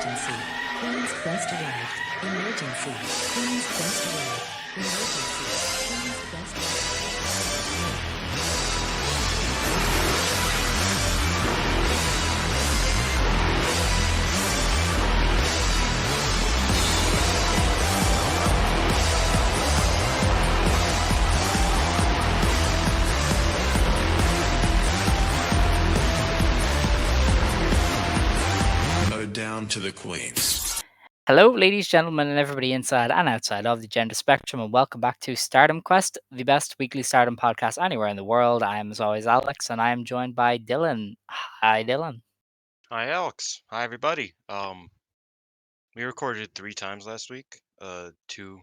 Emergency. Queen's Quest arrived. Emergency. Queen's Quest arrived. Emergency. Queen's Quest Down to the queens. Hello, ladies, gentlemen, and everybody inside and outside of the gender spectrum, and welcome back to Stardom Quest, the best weekly Stardom podcast anywhere in the world. I am, as always, Alex, and I am joined by Dylan. Hi, Dylan. Hi, Alex. Hi, everybody. We recorded 3 times last week, 2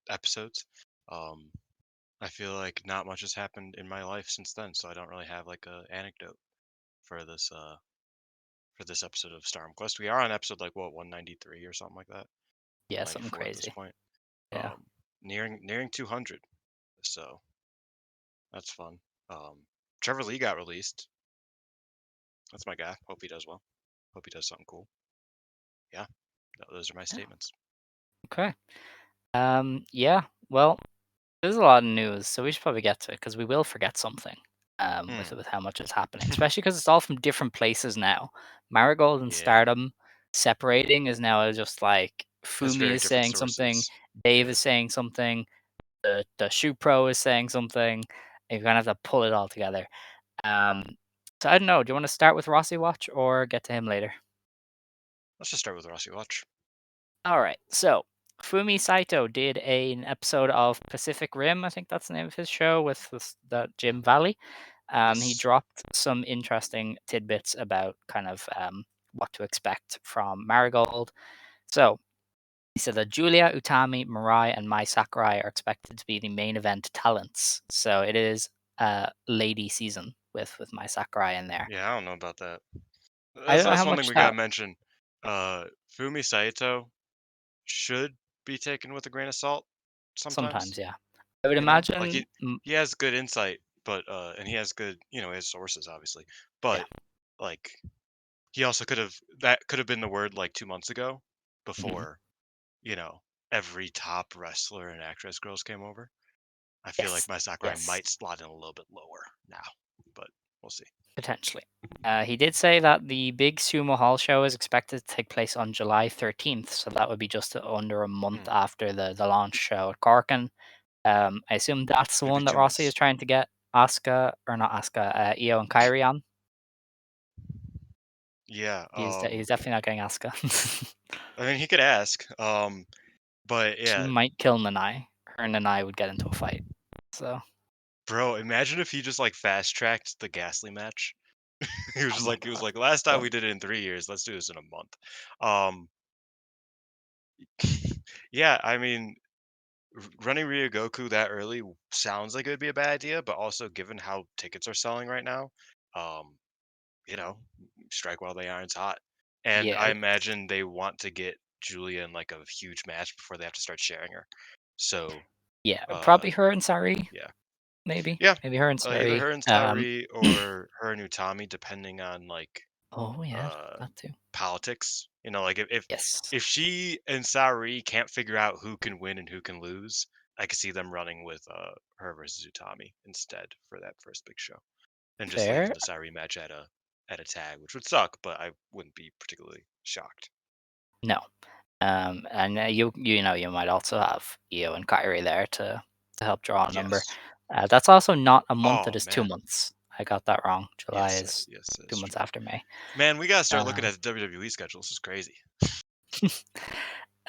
episodes. I feel like not much has happened in my life since then, so I don't really have like a anecdote for this episode of Stardom Quest. We are on episode 193 or something like that. Yeah, something 94 at this crazy. point. Yeah. Nearing 200. So that's fun. Trevor Lee got released. That's my guy. Hope he does well. Hope he does something cool. Yeah, those are my statements. Okay. Yeah, well, there's a lot of news, so we should probably get to it because we will forget something with how much is happening, especially because it's all from different places now. Marigold and Yeah. Stardom separating is now just like That's Fumi very is different saying something, sources. Dave Yeah. is saying something, the Shoe Pro is saying something. And you're gonna have to pull it all together. So I don't know. Do you want to start with Rossi Watch or get to him later? Let's just start with Rossi Watch. All right. So Fumi Saito did an episode of Pacific Rim. I think that's the name of his show with the Jim Valley. He Yes. dropped some interesting tidbits about kind of what to expect from Marigold. So he said that Julia, Utami, Mirai, and Mai Sakurai are expected to be the main event talents. So it is lady season with Mai Sakurai in there. Yeah, I don't know about that. I don't know That's how one thing much we gotta that. mention. Fumi Saito should be taken with a grain of salt Sometimes, sometimes. yeah. I would You know, like imagine. he has good insight, but and he has good, his sources obviously. Yeah. But like he also could have been the word like 2 months ago, Mhm. before you know every top wrestler and actress girls came over. I feel like Yes. my Sakurai Yes. might slot in a little bit lower now, but we'll see. Potentially. He did say that the big Sumo Hall show is expected to take place on July 13th, so that would be just under a month after the launch show at Corkin. I assume that's the Maybe one that 2 Rossi is months. trying to get Asuka, or not Asuka, Io and Kairi on. Yeah. He's definitely not getting Asuka. I mean, he could ask. But She yeah, might kill Nanai. Her and Nanai would get into a fight. So, bro, imagine if he just like fast tracked the Ghastly match. oh my He was god. like, last time Well, we did it in 3 years, let's do this in a month. Um, yeah, I mean, running Ryogoku that early sounds like it would be a bad idea, but also given how tickets are selling right now, um, you know, strike while the iron's hot. And I yeah, imagine they want to get Julia in like a huge match before they have to start sharing her. So, yeah, uh, probably her and Sareee. yeah. Maybe, Yeah, maybe her and either Sareee. her and Sareee or her and Utami, depending on like Oh yeah, uh that too. politics. Like Yes. if she and Sareee can't figure out who can win and who can lose, I could see them running with her versus Utami instead for that first big show, and just Fair. leaving the Sareee match at a tag, which would suck, but I wouldn't be particularly shocked. No. And you might also have Io and Kyrie there to help draw a number. Yes. That's also not a month; it Oh is two man. months. I got that wrong. July Yes, is yes, two that's months true. after May. Man, we gotta start looking Um, at the WWE schedule. This is crazy.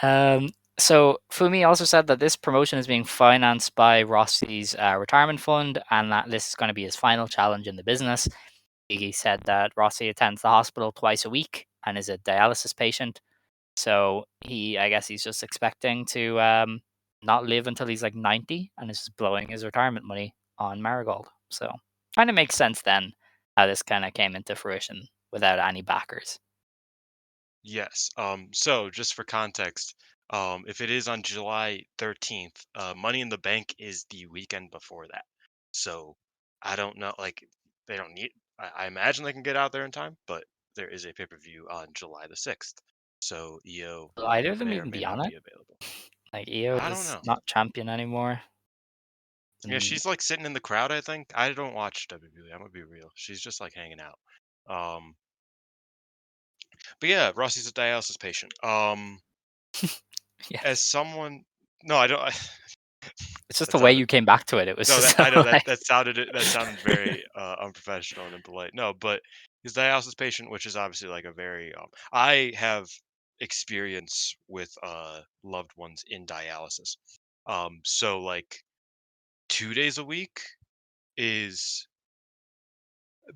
um, so Fumi also said that this promotion is being financed by Rossi's retirement fund, and that this is going to be his final challenge in the business. He said that Rossi attends the hospital twice a week and is a dialysis patient. So I guess he's just expecting to not live until he's like 90 and is just blowing his retirement money on Marigold. So kind of makes sense then how this kind of came into fruition without any backers. Yes. So just for context, if it is on July 13th, Money in the Bank is the weekend before that. So I don't know, like they don't need I imagine they can get out there in time, but there is a pay-per-view on July the 6th. so Io Will either of them may or even may be not on it? be available. Like Io I don't is know. not champion anymore. Yeah, And she's like sitting in the crowd, I think. I don't watch WWE. I'm gonna be real. She's just like hanging out. Um, but yeah, Rossi's a dialysis patient. yes, As someone, no, I don't. it's just That the way sounded you came back to it. It was no, just that so I know that like that sounded very unprofessional and impolite. No, but his dialysis patient, which is obviously like a very I have experience with loved ones in dialysis. So like 2 days a week is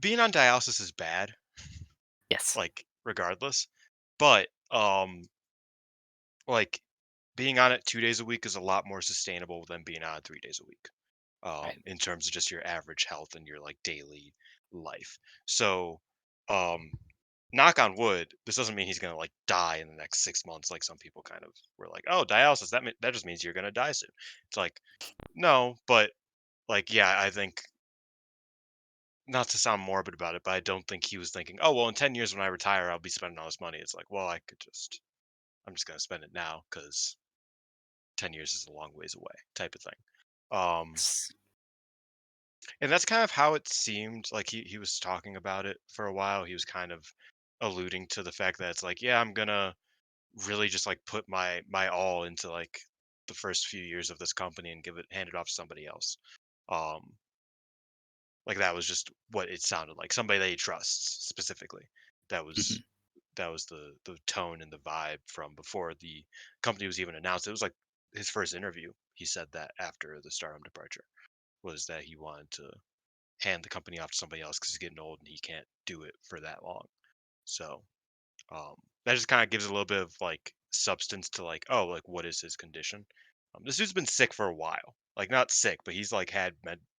being on dialysis is bad, yes, like regardless. But like being on it 2 days a week is a lot more sustainable than being on it 3 days a week. right. In terms of just your average health and your like daily life. So, um, knock on wood, this doesn't mean he's gonna like die in the next 6 months, like some people kind of were like, "Oh, dialysis, that just means you're gonna die soon." It's like, no, but like, yeah, I think not to sound morbid about it, but I don't think he was thinking, "Oh, well, in 10 years when I retire, I'll be spending all this money." It's like, well, I'm just gonna spend it now because 10 years is a long ways away, type of thing. Um, S- And that's kind of how it seemed like he was talking about it for a while. He was kind of alluding to the fact that it's like, yeah, I'm gonna really just like put my all into like the first few years of this company and hand it off to somebody else. Um, like that was just what it sounded like. Somebody that he trusts specifically. That mhm. was that was the tone and the vibe from before the company was even announced. It was like his first interview. He said that after the Stardom departure was that he wanted to hand the company off to somebody else because he's getting old and he can't do it for that long. So um, that just kind of gives a little bit of like substance to like, oh, like what is his condition? This dude's been sick for a while. Like not sick, but he's like had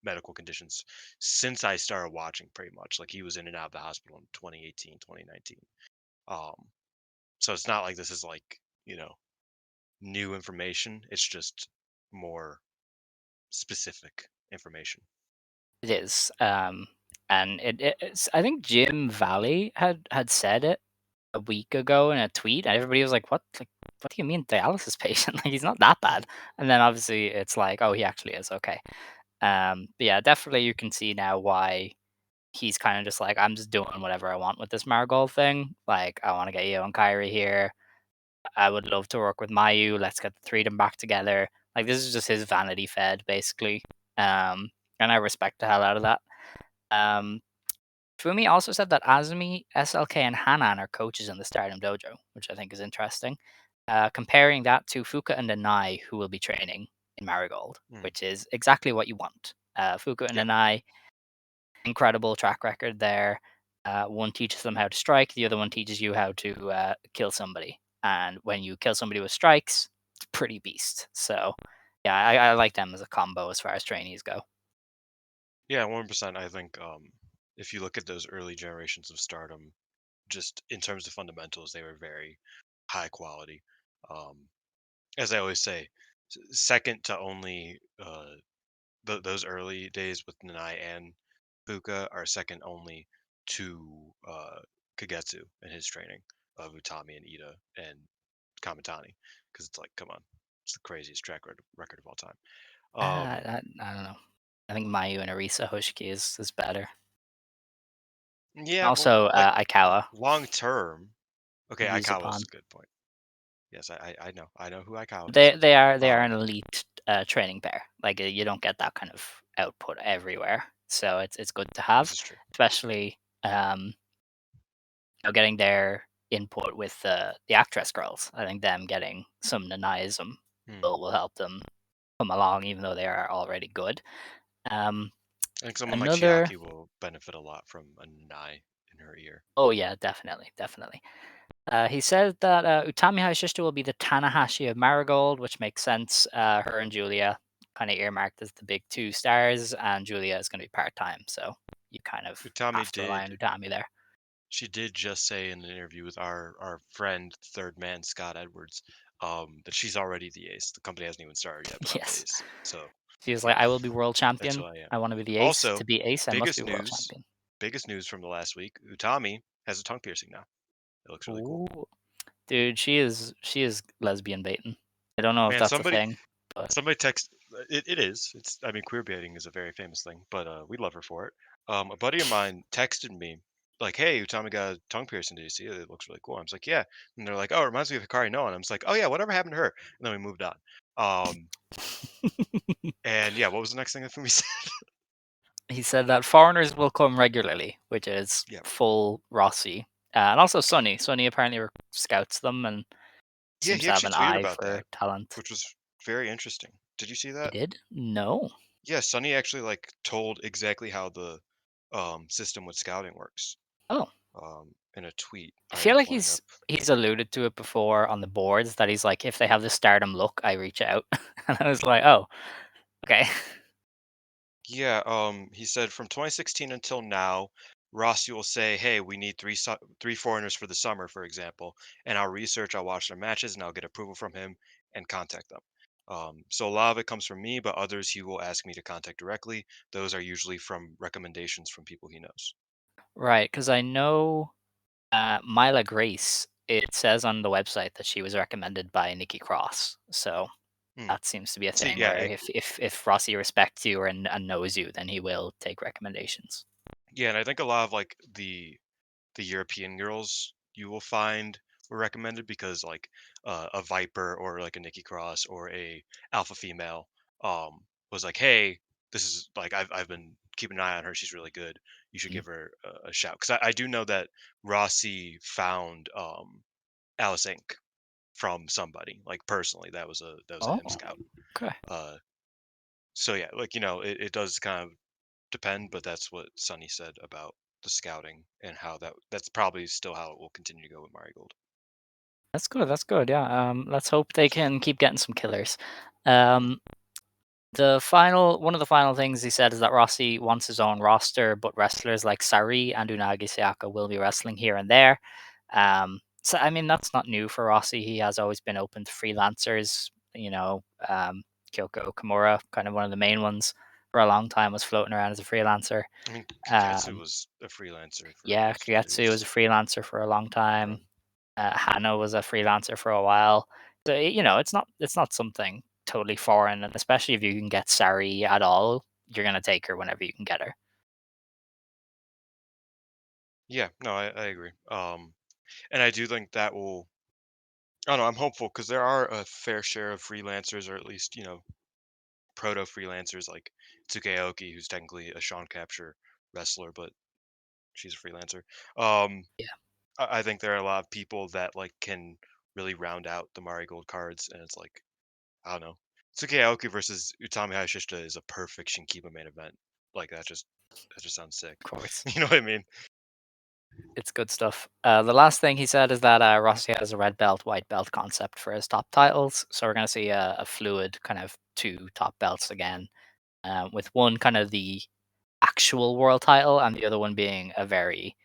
medical conditions since I started watching pretty much. Like he was in and out of the hospital in 2018, 2019. Um, so it's not like this is like, new information. It's just more specific information. It is. And it's I think Jim Valley had said it a week ago in a tweet, and everybody was like, "What? Like, what do you mean dialysis patient? Like, he's not that bad." And then obviously it's like, "Oh, he actually is okay." But yeah, definitely you can see now why he's kind of just like, "I'm just doing whatever I want with this Marigold thing. Like, I want to get Io and Kyrie here. I would love to work with Mayu. Let's get the three of them back together." Like, this is just his vanity fed, basically. And I respect the hell out of that. Um, Fumi also said that Azumi, SLK, and Hanan are coaches in the Stardom Dojo, which I think is interesting. Comparing that to Fuka and Nanai, who will be training in Marigold, Mm. which is exactly what you want. Fuka and Yeah. Nanai, incredible track record there. One teaches them how to strike, the other one teaches you how to kill somebody. And when you kill somebody with strikes, it's pretty beast. So, yeah, I like them as a combo as far as trainees go. Yeah, 1%. I think if you look at those early generations of Stardom, just in terms of fundamentals, they were very high quality. Um, as I always say, second to only those early days with Nanai and Fuka are second only to Kagetsu and his training of Utami and Ida and Kamitani, because it's like, come on, it's the craziest record of all time. I don't know. I think Mayu and Arisa Hoshiki is better. Yeah, but Also, like Aikawa long term, okay, and Aikawa's Yusupon. a good point. Yes, I know. I know who Aikawa is. They are an Um, elite training pair. Like you don't get that kind of output everywhere, so it's good to this have, is true. especially getting their input with the actress girls. I think them getting some Nanaism Hmm. will help them come along, even though they are already good. Um, I think someone like another. Chiaki will benefit a lot from a Nai in her ear. Oh yeah, definitely, definitely. He said that Utami Hayashishita will be the Tanahashi of Marigold, which makes sense. Her and Julia kind of earmarked as the big two stars, and Julia is going to be part time, so you kind of Utami have to rely on did. Utami there. She did just say in an interview with our friend, third man Scott Edwards, that she's already the ace. The company hasn't even started yet, but I'm the Yes, ace. So she was like, "I will be world that's who champion. I am. I want to be the ace. To Also, be ace, I must be biggest world news, champion." biggest news from the last week. Utami has a tongue piercing now. It looks really cool. Ooh, Dude, she is lesbian baiting. I don't know if Man, that's a somebody thing, but somebody text it is. It's I mean queer baiting is a very famous thing, but we love her for it. A buddy of mine texted me like, "Hey, Utami got a tongue piercing. Did you see it? It looks really cool." I was like, "Yeah." And they're like, "Oh, it reminds me of Hikari Noa." And I was like, "Oh yeah, whatever happened to her?" And then we moved on. Um, and yeah, what was the next thing that Fumi said? he said that foreigners will come regularly, which is Yeah. full Rossi. And also Sunny. Sunny apparently scouts them and Yeah, seems he to have actually an tweeted eye about for that, talent. which was very interesting. Did you see He that? did? No. Yeah, Sunny actually like told exactly how the system with scouting works. Oh. In a tweet. I I feel am like pulling up. he's alluded to it before on the boards that he's like, if they have the Stardom look, I reach out. And I was like, oh, okay. Yeah, he said from 2016 until now, Rossi will say, "Hey, we need three foreigners for the summer, for example," and I'll watch their matches, and I'll get approval from him and contact them. So a lot of it comes from me, but others he will ask me to contact directly. Those are usually from recommendations from people he knows. Right, because I know Mila Grace, it says on the website that she was recommended by Nikki Cross. So Hmm. that seems to be a See, thing yeah, where if Rossi respects you and knows you, then he will take recommendations. yeah, and I think a lot of like the European girls you will find were recommended because like a Viper or like a Nikki Cross or a alpha female was like, hey, this is like I've been keeping an eye on her. She's really good. You should Mm. give her a shout because I do know that Rossi found Alice Inc. from somebody like personally. That was a Oh, him scout. okay. Uh, so yeah, like it does kind of depend, but that's what Sonny said about the scouting and how that's probably still how it will continue to go with Marigold. That's good. That's good. Yeah. Let's hope they can keep getting some killers. Mm. Um, one of the final things he said is that Rossi wants his own roster, but wrestlers like Sareee and Unagi Sayaka will be wrestling here and there. So I mean that's not new for Rossi. He has always been open to freelancers. Kyoko Kimura, kind of one of the main ones for a long time, was floating around as a freelancer. I mean, Kagetsu Um, was a freelancer for yeah, most of it. He Kagetsu was was a freelancer for a long pro. time. Hannah was a freelancer for a while. So it's not something totally foreign, and especially if you can get Sari at all, you're gonna take her whenever you can get her. Yeah, no, I agree. And I do think that will. I don't know. I'm hopeful because there are a fair share of freelancers, or at least proto freelancers like Tsukeoki, who's technically a Sean Capture wrestler, but she's a freelancer. Um, Yeah, I think there are a lot of people that like can really round out the Marigold cards, and it's like I don't know. Tsuki Aoki versus Utami Hayashishita is a perfect Shinkiba main event. Like that just sounds sick. of course, You know what I mean? it's good stuff. The last thing he said is that Rossi has a red belt, white belt concept for his top titles, so we're gonna see a fluid kind of two top belts again, with one kind of the actual world title and the other one being a very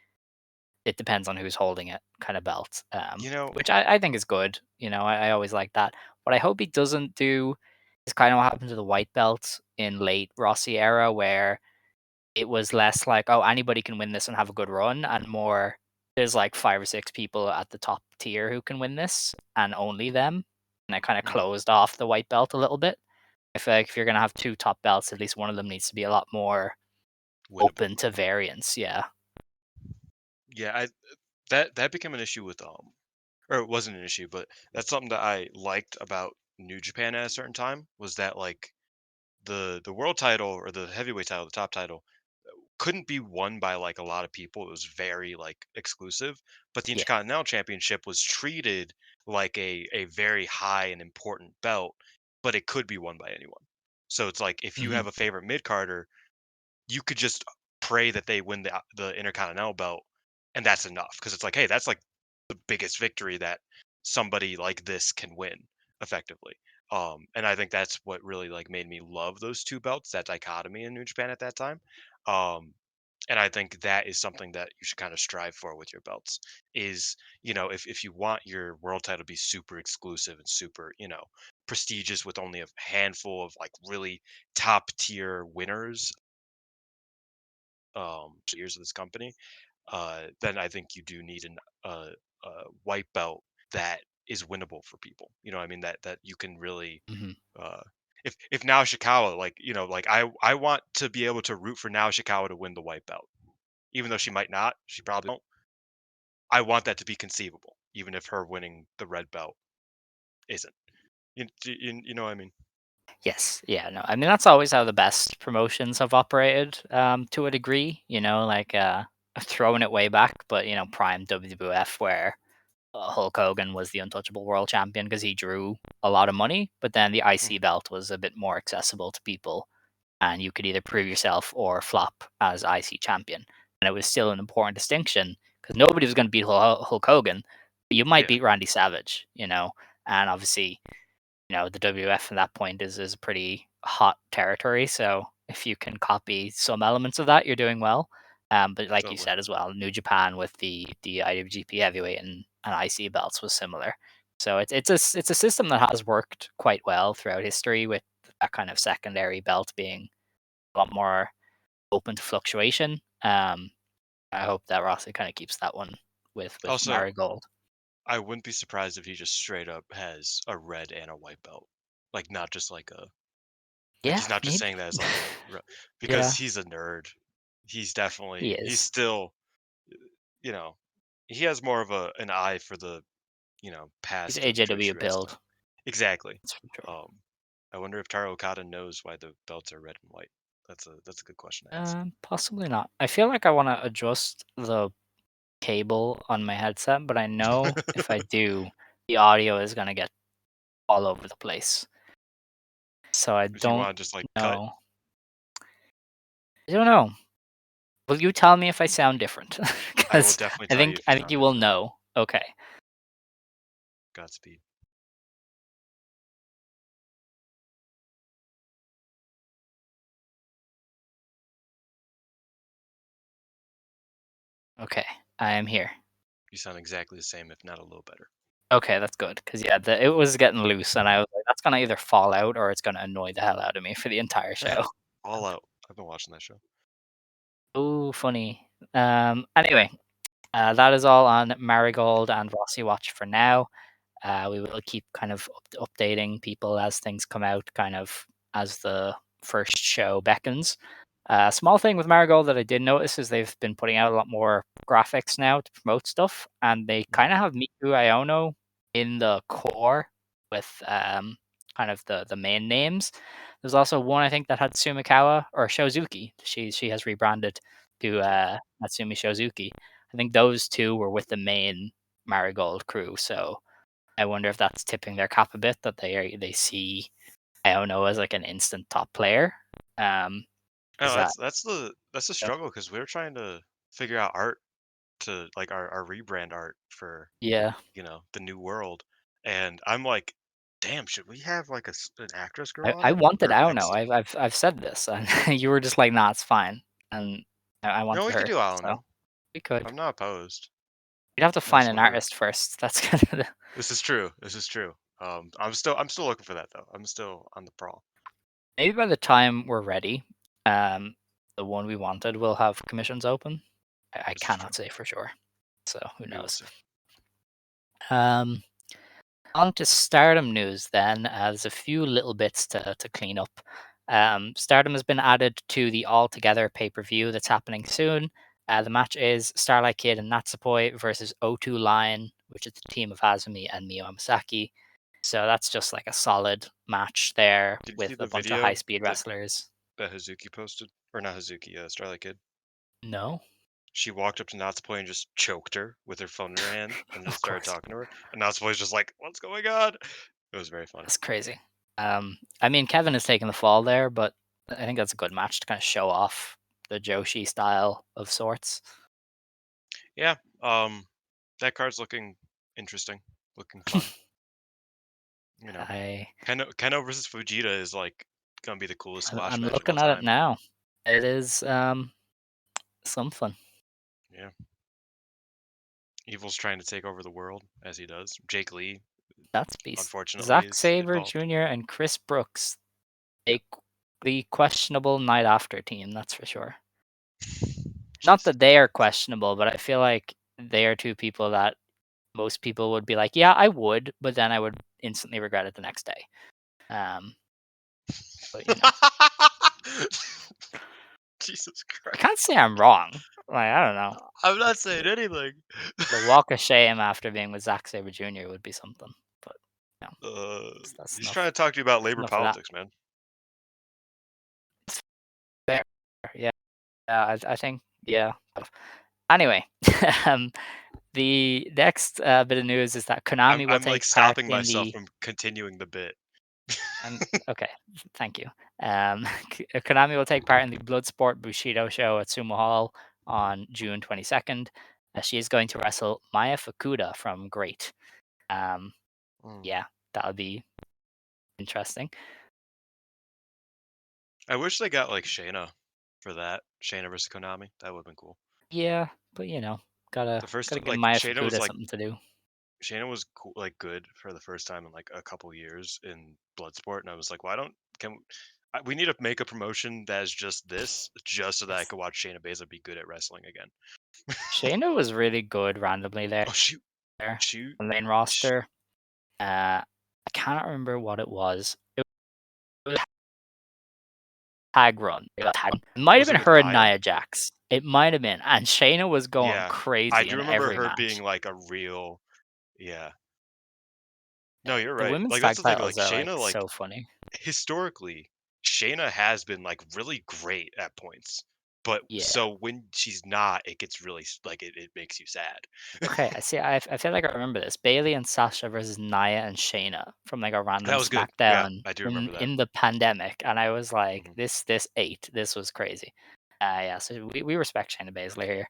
it depends on who's holding it kind of belt, You know, which I think is good. I always like that. What I hope he doesn't do is kind of what happened to the white belt in late Rossi era, where it was less like, oh, anybody can win this and have a good run, and more there's like 5 or 6 people at the top tier who can win this, and only them. And it kind of mm, closed off the white belt a little bit. I feel like if you're gonna have two top belts, at least one of them needs to be a lot more winnable. open to variance. Yeah. Yeah, I that became an issue with or it wasn't an issue, but that's something that I liked about New Japan at a certain time was that like the world title or the heavyweight title, the top title couldn't be won by like a lot of people. It was very like exclusive, but the Yeah. Intercontinental Championship was treated like a very high and important belt, but it could be won by anyone. So it's like if you Hmm. have a favorite mid carder, you could just pray that they win the Intercontinental belt, and that's enough because it's like, hey, that's like the biggest victory that somebody like this can win effectively. And I think that's what really like made me love those two belts, that dichotomy in New Japan at that time. Um, and I think that is something that you should kind of strive for with your belts is, if you want your world title to be super exclusive and super, prestigious with only a handful of like really top tier winners, years of this company, then I think you do need a white belt that is winnable for people. You know what I mean? That you can really Mhm. if now Shikawa, like, like I want to be able to root for now Shikawa to win the white belt. Even though she might not, she probably won't. I want that to be conceivable, even if her winning the red belt isn't. You know what I mean? Yes. Yeah, no, I mean, that's always how the best promotions have operated, to a degree, like, throwing it way back, but, prime WWF where, Hulk Hogan was the untouchable world champion because he drew a lot of money, but then the IC Mhm. belt was a bit more accessible to people, and you could either prove yourself or flop as IC champion. And it was still an important distinction because nobody was going to beat Hulk Hogan, but you might Yeah, beat Randy Savage, and obviously, the WF at that point is a pretty hot territory. So if you can copy some elements of that, you're doing well. But like you totally. said as well, New Japan with the IWGP Heavyweight and IC belts was similar. So it's a system that has worked quite well throughout history, with that kind of secondary belt being a lot more open to fluctuation. I hope that Rossi kind of keeps that one with Also, Marigold. I wouldn't be surprised if he just straight up has a red and a white belt, like not just like Yeah, he's not just saying maybe. that as like because Yeah, he's a nerd. he He's is. still, you know, he has more of an eye for the He's past of AJW Joshi wrestling. build. Exactly. That's for sure. Um, I wonder if Taro Okada knows why the belts are red and white. That's a good question to ask. Possibly not. I feel like I want to adjust the cable on my headset, but I know if I do, the audio is gonna get all over the place. So I If you don't want to just like cut, know. I don't know. Will you tell me if I sound different? I will Because definitely I tell you think if you I think sound you will different. know. Okay. Godspeed. Okay. I am here. You sound exactly the same, if not a little better. Okay, that's good. Because yeah, it was getting loose, and I was like, that's gonna either fall out or it's gonna annoy the hell out of me for the entire show. All out. I've been watching that show. Oh, funny. Anyway, that is all on Marigold and Rossi Watch for now. We will keep kind of updating people as things come out, kind of as the first show beckons. Small thing with Marigold that I did notice is they've been putting out a lot more graphics now to promote stuff, and they Mhm. kind of have Miku Iono in the core with kind of the main names. There's also one I think that had Sumikawa or Shozuki. She has rebranded to Yeah. Natsumi Shozuki. I think those two were with the main Marigold crew, so I wonder if that's tipping their cap a bit that they see Iono as like an instant top player. Oh, Is that that's the yeah? struggle because we were trying to figure out art to like our rebrand art for Yeah. the new world, and I'm like, damn, should we have like an actress girl on I it wanted or Iono. next? I've said this, and you were just like, "Nah, it's fine." And I No, wanted we could her, do I don't so know. we could. I'm not opposed. We'd have to I find just an wonder. artist first. That's kind of This is true. This is true. I'm still looking for that though. I'm still on the prowl. maybe by the time we're ready, um, the one we wanted will have commissions open. I This is true. cannot say for sure, so who We will knows? see. Um, On to Stardom news then. There's a few little bits to clean up. Stardom has been added to the All Together pay per view that's happening soon. The match is Starlight Kid and Natsupoi versus O2 Lion, which is the team of Hazumi and Mio Amasaki. So that's just like a solid match there Did you see with a the bunch of high video speed that wrestlers. Hazuki posted, or not Hazuki, Starlight Kid? No, She walked up to Natsupoi and just choked her with her phone in her hand, and just of started course. talking to her. And Natsupoi's just like, "What's going on?" It was very funny. That's crazy. I mean, Kevin has taken the fall there, but I think that's a good match to kind of show off the Joshi style of sorts. Yeah, that card's looking interesting, looking fun. You know, I Keno versus Fujita is like gonna be the coolest squash I'm match of all looking at it time. now. It is something. Yeah, Evil's trying to take over the world as he does. Jake Lee, That's beast. unfortunately, Zack is Saber involved. Jr. and Chris Brooks, Yeah. the questionable night after team. That's for sure. Not Jesus. that they are questionable, but I feel like they are two people that most people would be like, yeah, I would, but then I would instantly regret it the next day. But Jesus I Christ. can't say I'm wrong. Like, I don't know. I'm not saying anything. The walk of shame after being with Zack Sabre Jr. would be something. But that's He's trying to talk to you about labor enough of that. politics, man. Fair. Yeah. I think, yeah. Anyway, the next bit of news is that Konami will I'm like take part stopping in myself the. from continuing the bit. Okay, thank you. Konami will take part in the Bloodsport Bushido show at Sumo Hall on June 22nd. She is going to wrestle Maya Fukuda from Great. Yeah, that'll be interesting. I wish they got like Shayna for that. Shayna versus Konami. That would have been cool. Yeah, but gotta The first gotta give like Maya Shayna was Fukuda like something to do. Shayna was cool, like good for the first time in like a couple years in Bloodsport, and I was like, why don't we need to make a promotion that is just this, just so that I could watch Shayna Baszler be good at wrestling again. Shayna was really good randomly there. Oh shoot, On the main roster. I cannot remember what it was. It was a tag run. It might have Was it been with her and Nia? Nia Jax. It might have been, and Shayna was going Yeah, I crazy do in remember every her match. being like a real, yeah. No, you're The right. women's Like that's tag the thing. Like titles are Shayna, like like so funny. historically, Shayna has been like really great at points, but Yeah. so when she's not, it gets really like it makes you sad. Okay, I see. I feel like I remember this. Bailey and Sasha versus Nia and Shayna from like a random That was good. Yeah, SmackDown I do in remember that. in the pandemic, and I was like, Mhm. this ate. This was crazy. Yeah. So we respect Shayna Baszler here.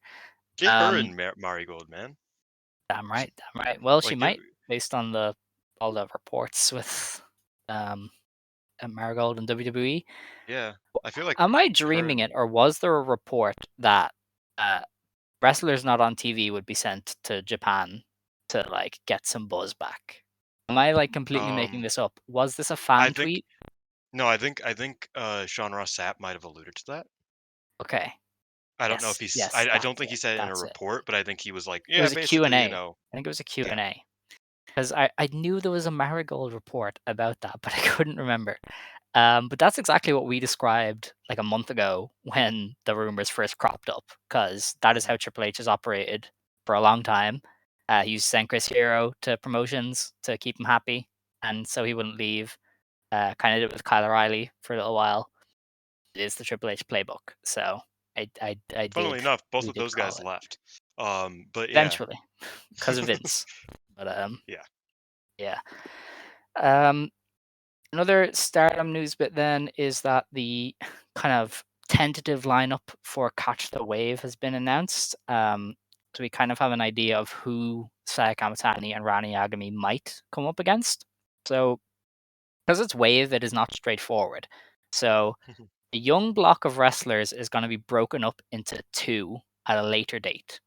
Get her in Marigold, man. Damn right, damn right. Well, she Like, give, might, based on all the reports with Marigold and WWE. yeah. I feel like Am I her dreaming and it, or was there a report that wrestlers not on TV would be sent to Japan to like get some buzz back? Am I like completely making this up? Was this a I fan think tweet? no, I think Sean Ross Sapp might have alluded to that. Okay. I don't know if Yes, he's. yes, I don't that's think he it. said it in a That's it. report, but I think he was like, It yeah, was a Q and basically, A. I think it was a Q yeah. and A. Because I knew there was a Marigold report about that, but I couldn't remember. But that's exactly what we described like a month ago when the rumors first cropped up, because that is how Triple H has operated for a long time. He used to send Chris Hero to promotions to keep him happy, and so he wouldn't leave. Kind of did it with Kyle O'Reilly for a little while. It is the Triple H playbook, so Funnily enough, both we of did those call guys it left. But yeah, eventually because of Vince. But yeah. yeah. Um, Another Stardom news bit then is that the kind of tentative lineup for Catch the Wave has been announced. So we kind of have an idea of who Saya Kamitani and Ranna Yagami might come up against. So because it's Wave, it is not straightforward. So the young block of wrestlers is going to be broken up into two at a later date.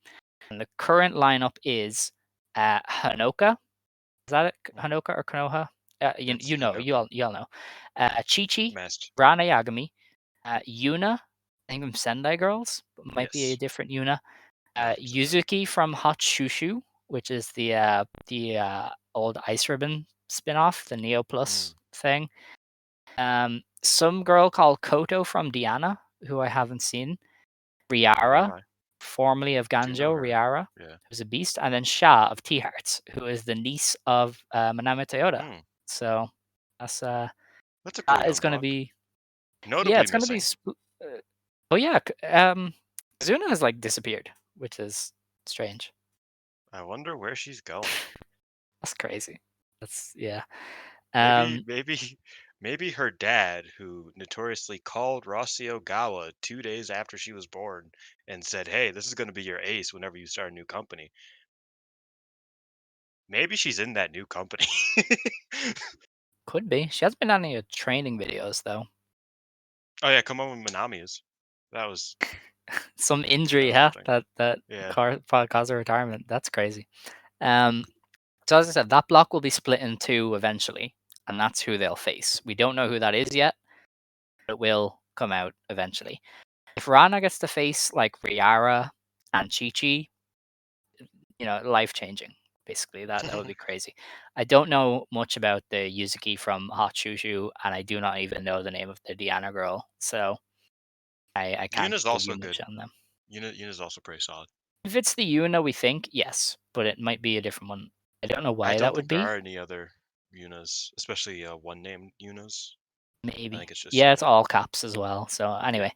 And the current lineup is Hanoka. Is that it? Hanoka or Konoha? It's You all know. Chi-Chi, masked. Ranna Yagami, Yuna, I think from Sendai Girls, but might be a Yes, different Yuna. 100%. Yuzuki from Hot Shushu, which is the old Ice Ribbon spin-off, the Neo Plus thing. Some girl called Koto from Diana, who I haven't seen. Nor have Riara, I. formerly of Do know Ganjo, her. Riara, Yeah. who's a beast, and then Sha of T Hearts, who is the niece of Manami Toyota. So that's That's a cool that is young going to block. be Notably it's going to be. missing. Oh yeah, Zuna has like disappeared, which is strange. I wonder where she's going. That's crazy. That's yeah. Maybe, maybe, maybe her dad, who notoriously called Rossi Ogawa 2 days after she was born and said, "Hey, this is going to be your ace whenever you start a new company." Maybe she's in that new company. Could be. She hasn't been on any training videos though. Oh yeah, come on with Manami is. That was Some that injury, was huh? something. That Yeah. probably caused her retirement. That's crazy. So as I said, that block will be split in two eventually, and that's who they'll face. We don't know who that is yet, but it will come out eventually. If Rana gets to face like Riara and Chi Chi, life changing. Basically, that would be crazy. I don't know much about the Yuzuki from Hot Shushu, and I do not even know the name of the Diana girl, so I can't Yuna's give also you good. much on them. Yuna's also pretty solid. If it's the Yuna we think, yes, but it might be a different one. I don't know I why don't that would think there be. are any other Yunas, especially one named Yunas. I think Maybe. it's just Yeah, it's Yuna. all caps as well. So anyway,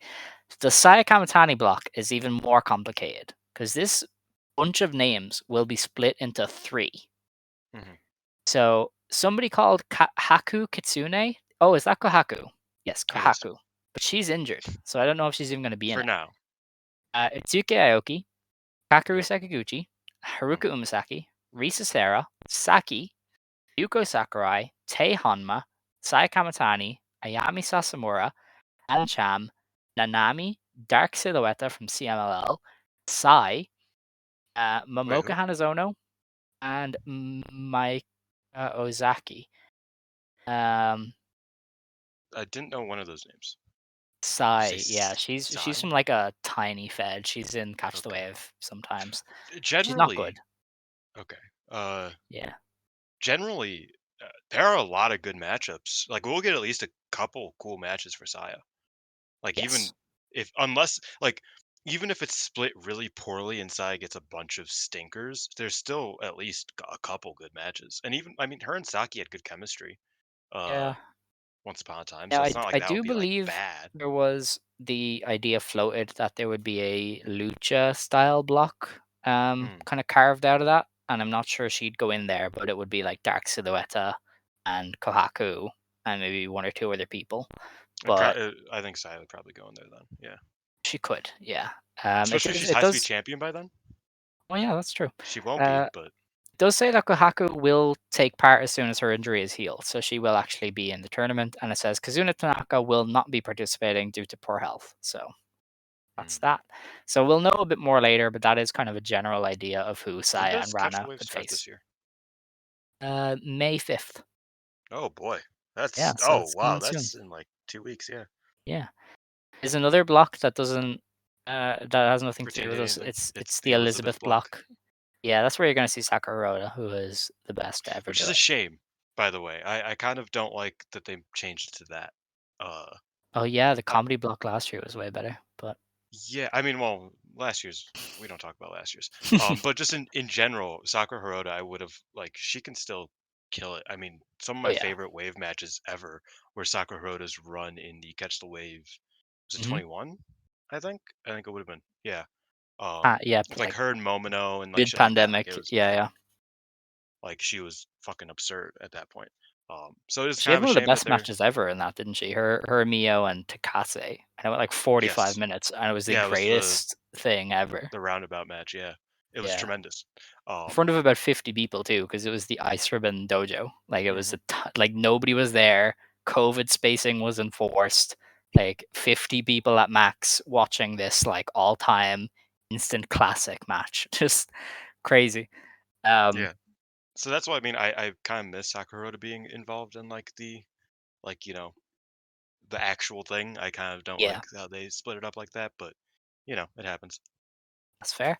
the Saya Kamitani block is even more complicated because this bunch of names will be split into 3. Mhm. So somebody called Haku Kitsune. Oh, is that Kohaku? Yes, It is. Kohaku. But she's injured, so I don't know if she's even going to be in For it. now. Itsuki Aoki, Kakeru Yep. Sakaguchi, Haruka Mhm. Umasaki, Risa Sera, Saki, Yuko Sakurai, Tei Honma, Sai Kamitani, Ayami Sasamura, Ancham, Nanami, Dark Silhouette from CMLL, Sai, Wait, Momoka who? Hanazono, and Mike Ozaki. Um, I didn't know one of those names. Did you Sai, yeah, say she's Sai? from like a tiny fed. She's in Catch the Okay. Wave sometimes. She's not good. Generally, okay. Yeah. Generally, there are a lot of good matchups. Like we'll get at least a couple cool matches for Saya. Like Yes. even if unless like even if it's split really poorly and Saya gets a bunch of stinkers, there's still at least a couple good matches. And even I mean her and Saki had good chemistry uh Yeah. once upon a time, Yeah, so I it's not like I that would do be like believe bad. there was the idea floated that there would be a lucha style block Hmm. kind of carved out of that, and I'm not sure she'd go in there, but it would be like Dark Silhouette and Kohaku and maybe 1 or 2 other people. But I think Saya would probably go in there then. Yeah. she could, yeah. Especially if she It has to be does. champion by then. Oh yeah, that's true. She won't be, Uh, but it does say that Kohaku will take part as soon as her injury is healed, so she will actually be in the tournament. And it says Kazuna Tanaka will not be participating due to poor health. So that's hmm. that. So we'll know a bit more later, but that is kind of a general idea of who When Saya does and Catch the Rana Wave could start face. this year? May 5th. Oh boy. Yeah, That's so oh it's wow, coming soon. that's in like 2 weeks, yeah. Yeah. There's another block that doesn't that has nothing to do Pretend with us. anything. It's It's the the Elizabeth Elizabeth block. block. Yeah, that's where you're gonna see Sakurada, who is the best to ever Which do is a it. shame, by the way. I kind of don't like that they changed it to that. Oh yeah, the Uh, comedy block last year was way better, but yeah, I mean, well, last year's we don't talk about last year's. But just in general, Sakura Hirota, I would have like she can still kill it. I mean, some of oh my yeah. favorite wave matches ever were Sakura Hirota's run in the Catch the Wave. Was it Hmm. 21? I think. I think it would have been. Yeah. Yeah, With like like her and Momino and like mid shit like that. Like it pandemic. was Yeah, yeah. like she was fucking absurd at that point. So it is She kind had of a one of the shame that best they're matches ever in that, didn't she? Her Mio and Takase. And it went like 45 yes. minutes, and it was the Yeah, it was greatest thing ever. the roundabout match, yeah. It was Yeah. tremendous. In Um, front of about 50 people too, because it was the Ice Ribbon Dojo. Like it was mhm. like nobody was there. COVID spacing was enforced. Like 50 people at max watching this like all time instant classic match. Just crazy. Um, Yeah. So that's why I mean I kind of miss Sakura being involved in like the like, the actual thing. I kind of don't yeah, like how they split it up like that, but it happens. that's fair.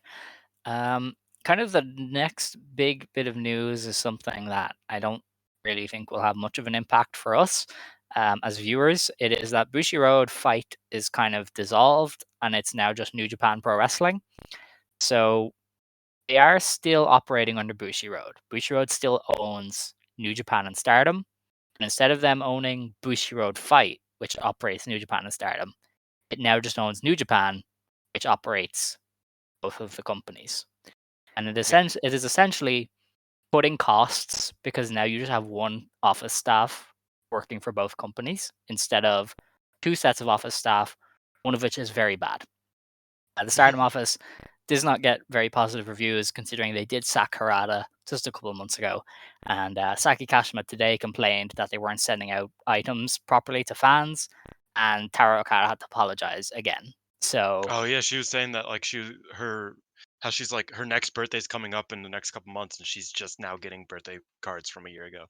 Um, Kind of the next big bit of news is something that I don't really think will have much of an impact for us as viewers. It is that Bushiroad fight is kind of dissolved and it's now just New Japan Pro Wrestling. So they are still operating under Bushiroad. Bushiroad still owns New Japan and Stardom. And instead of them owning Bushiroad Fight, which operates New Japan and Stardom, it now just owns New Japan, which operates both of the companies. And Yeah. it is essentially cutting costs because now you just have one office staff working for both companies instead of 2 sets of office staff, one of which is very bad. The Stardom office does not get very positive reviews considering they did sack Harada just a couple of months ago. And Saki Kashima today complained that they weren't sending out items properly to fans, and Taro Okada had to apologize again. So Oh yeah, she was saying that like her how she's like her next birthday's coming up in the next couple months and she's just now getting birthday cards from a year ago.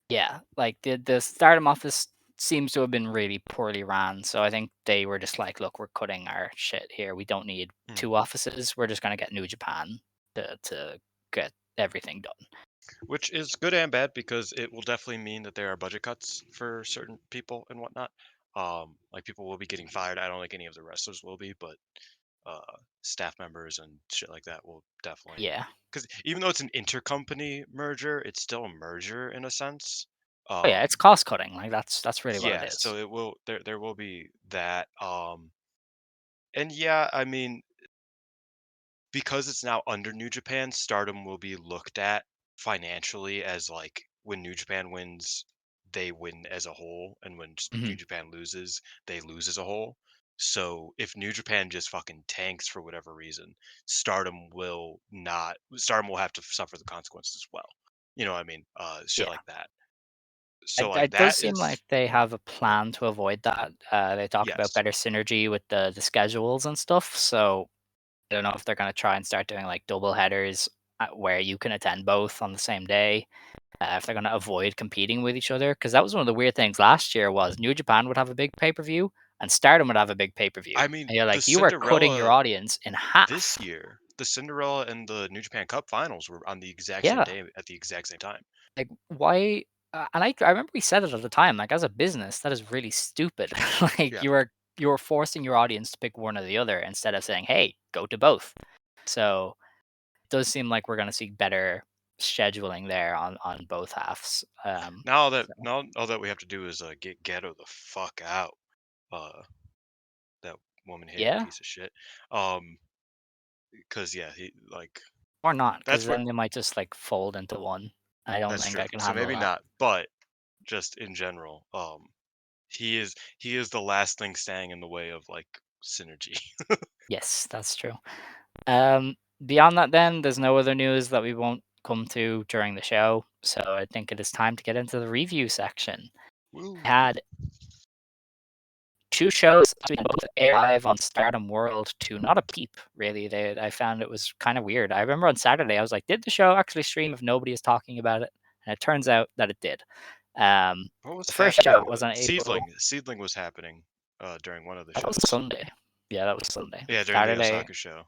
yeah, like the Stardom office seems to have been really poorly ran. So I think they were just like, look, we're cutting our shit here. We don't need Hmm. 2 offices. We're just gonna get New Japan to get everything done. Which is good and bad because it will definitely mean that there are budget cuts for certain people and whatnot. Like people will be getting fired. I don't think any of the wrestlers will be, but uh, staff members and shit like that will definitely. Yeah. Because even though it's an intercompany merger, it's still a merger in a sense. Oh yeah, it's Um, cost cutting. Like that's really what it yeah, is. so it will there will be that. And yeah, I mean, because it's now under New Japan, Stardom will be looked at financially as like when New Japan wins, they win as a whole, and when Mhm. New Japan loses, they lose as a whole. So if New Japan just fucking tanks for whatever reason, Stardom will have to suffer the consequences as well. You know what I mean? Shit Yeah. like that. So like It does that seem like is they have a plan to avoid that. They talked about yes. better synergy with the schedules and stuff. So I don't know if they're going to try and start doing like double headers where you can attend both on the same day. If they're going to avoid competing with each other, because that was one of the weird things last year was New Japan would have a big pay per view and Stardom would have a big pay per view, I mean, and you're the like you are cutting your Cinderella audience in this half. year, the Cinderella and the New Japan Cup finals were on the exact same Yeah, day at the exact same time. like why? And I remember we said it at the time. Like as a business, that is really stupid. Like Yeah. you are forcing your audience to pick one or the other instead of saying, "Hey, go to both." So it does seem like we're going to see better scheduling there on both halves. So Now all that we have to do is get Ghetto the fuck out. Uh, that woman hating yeah, piece of shit. Um, because yeah, he like or not, because that's where then they might just like fold into one. I don't that's think true. I can So handle maybe that. not, but just in general, he is the last thing standing in the way of like synergy. Yes, that's true. Beyond that, then there's no other news that we won't come to during the show. So I think it is time to get into the review section. Woo. I had two shows actually both air live on Stardom World to not a peep. Really, I found it was kind of weird. I remember on Saturday I was like, did the show actually stream if nobody is talking about it? And it turns out that it did. What was The first show happening? was on April. Seedling was happening during one of the That was shows. Sunday. Yeah, that was Sunday. Yeah, during the Saturday, I Osaka show.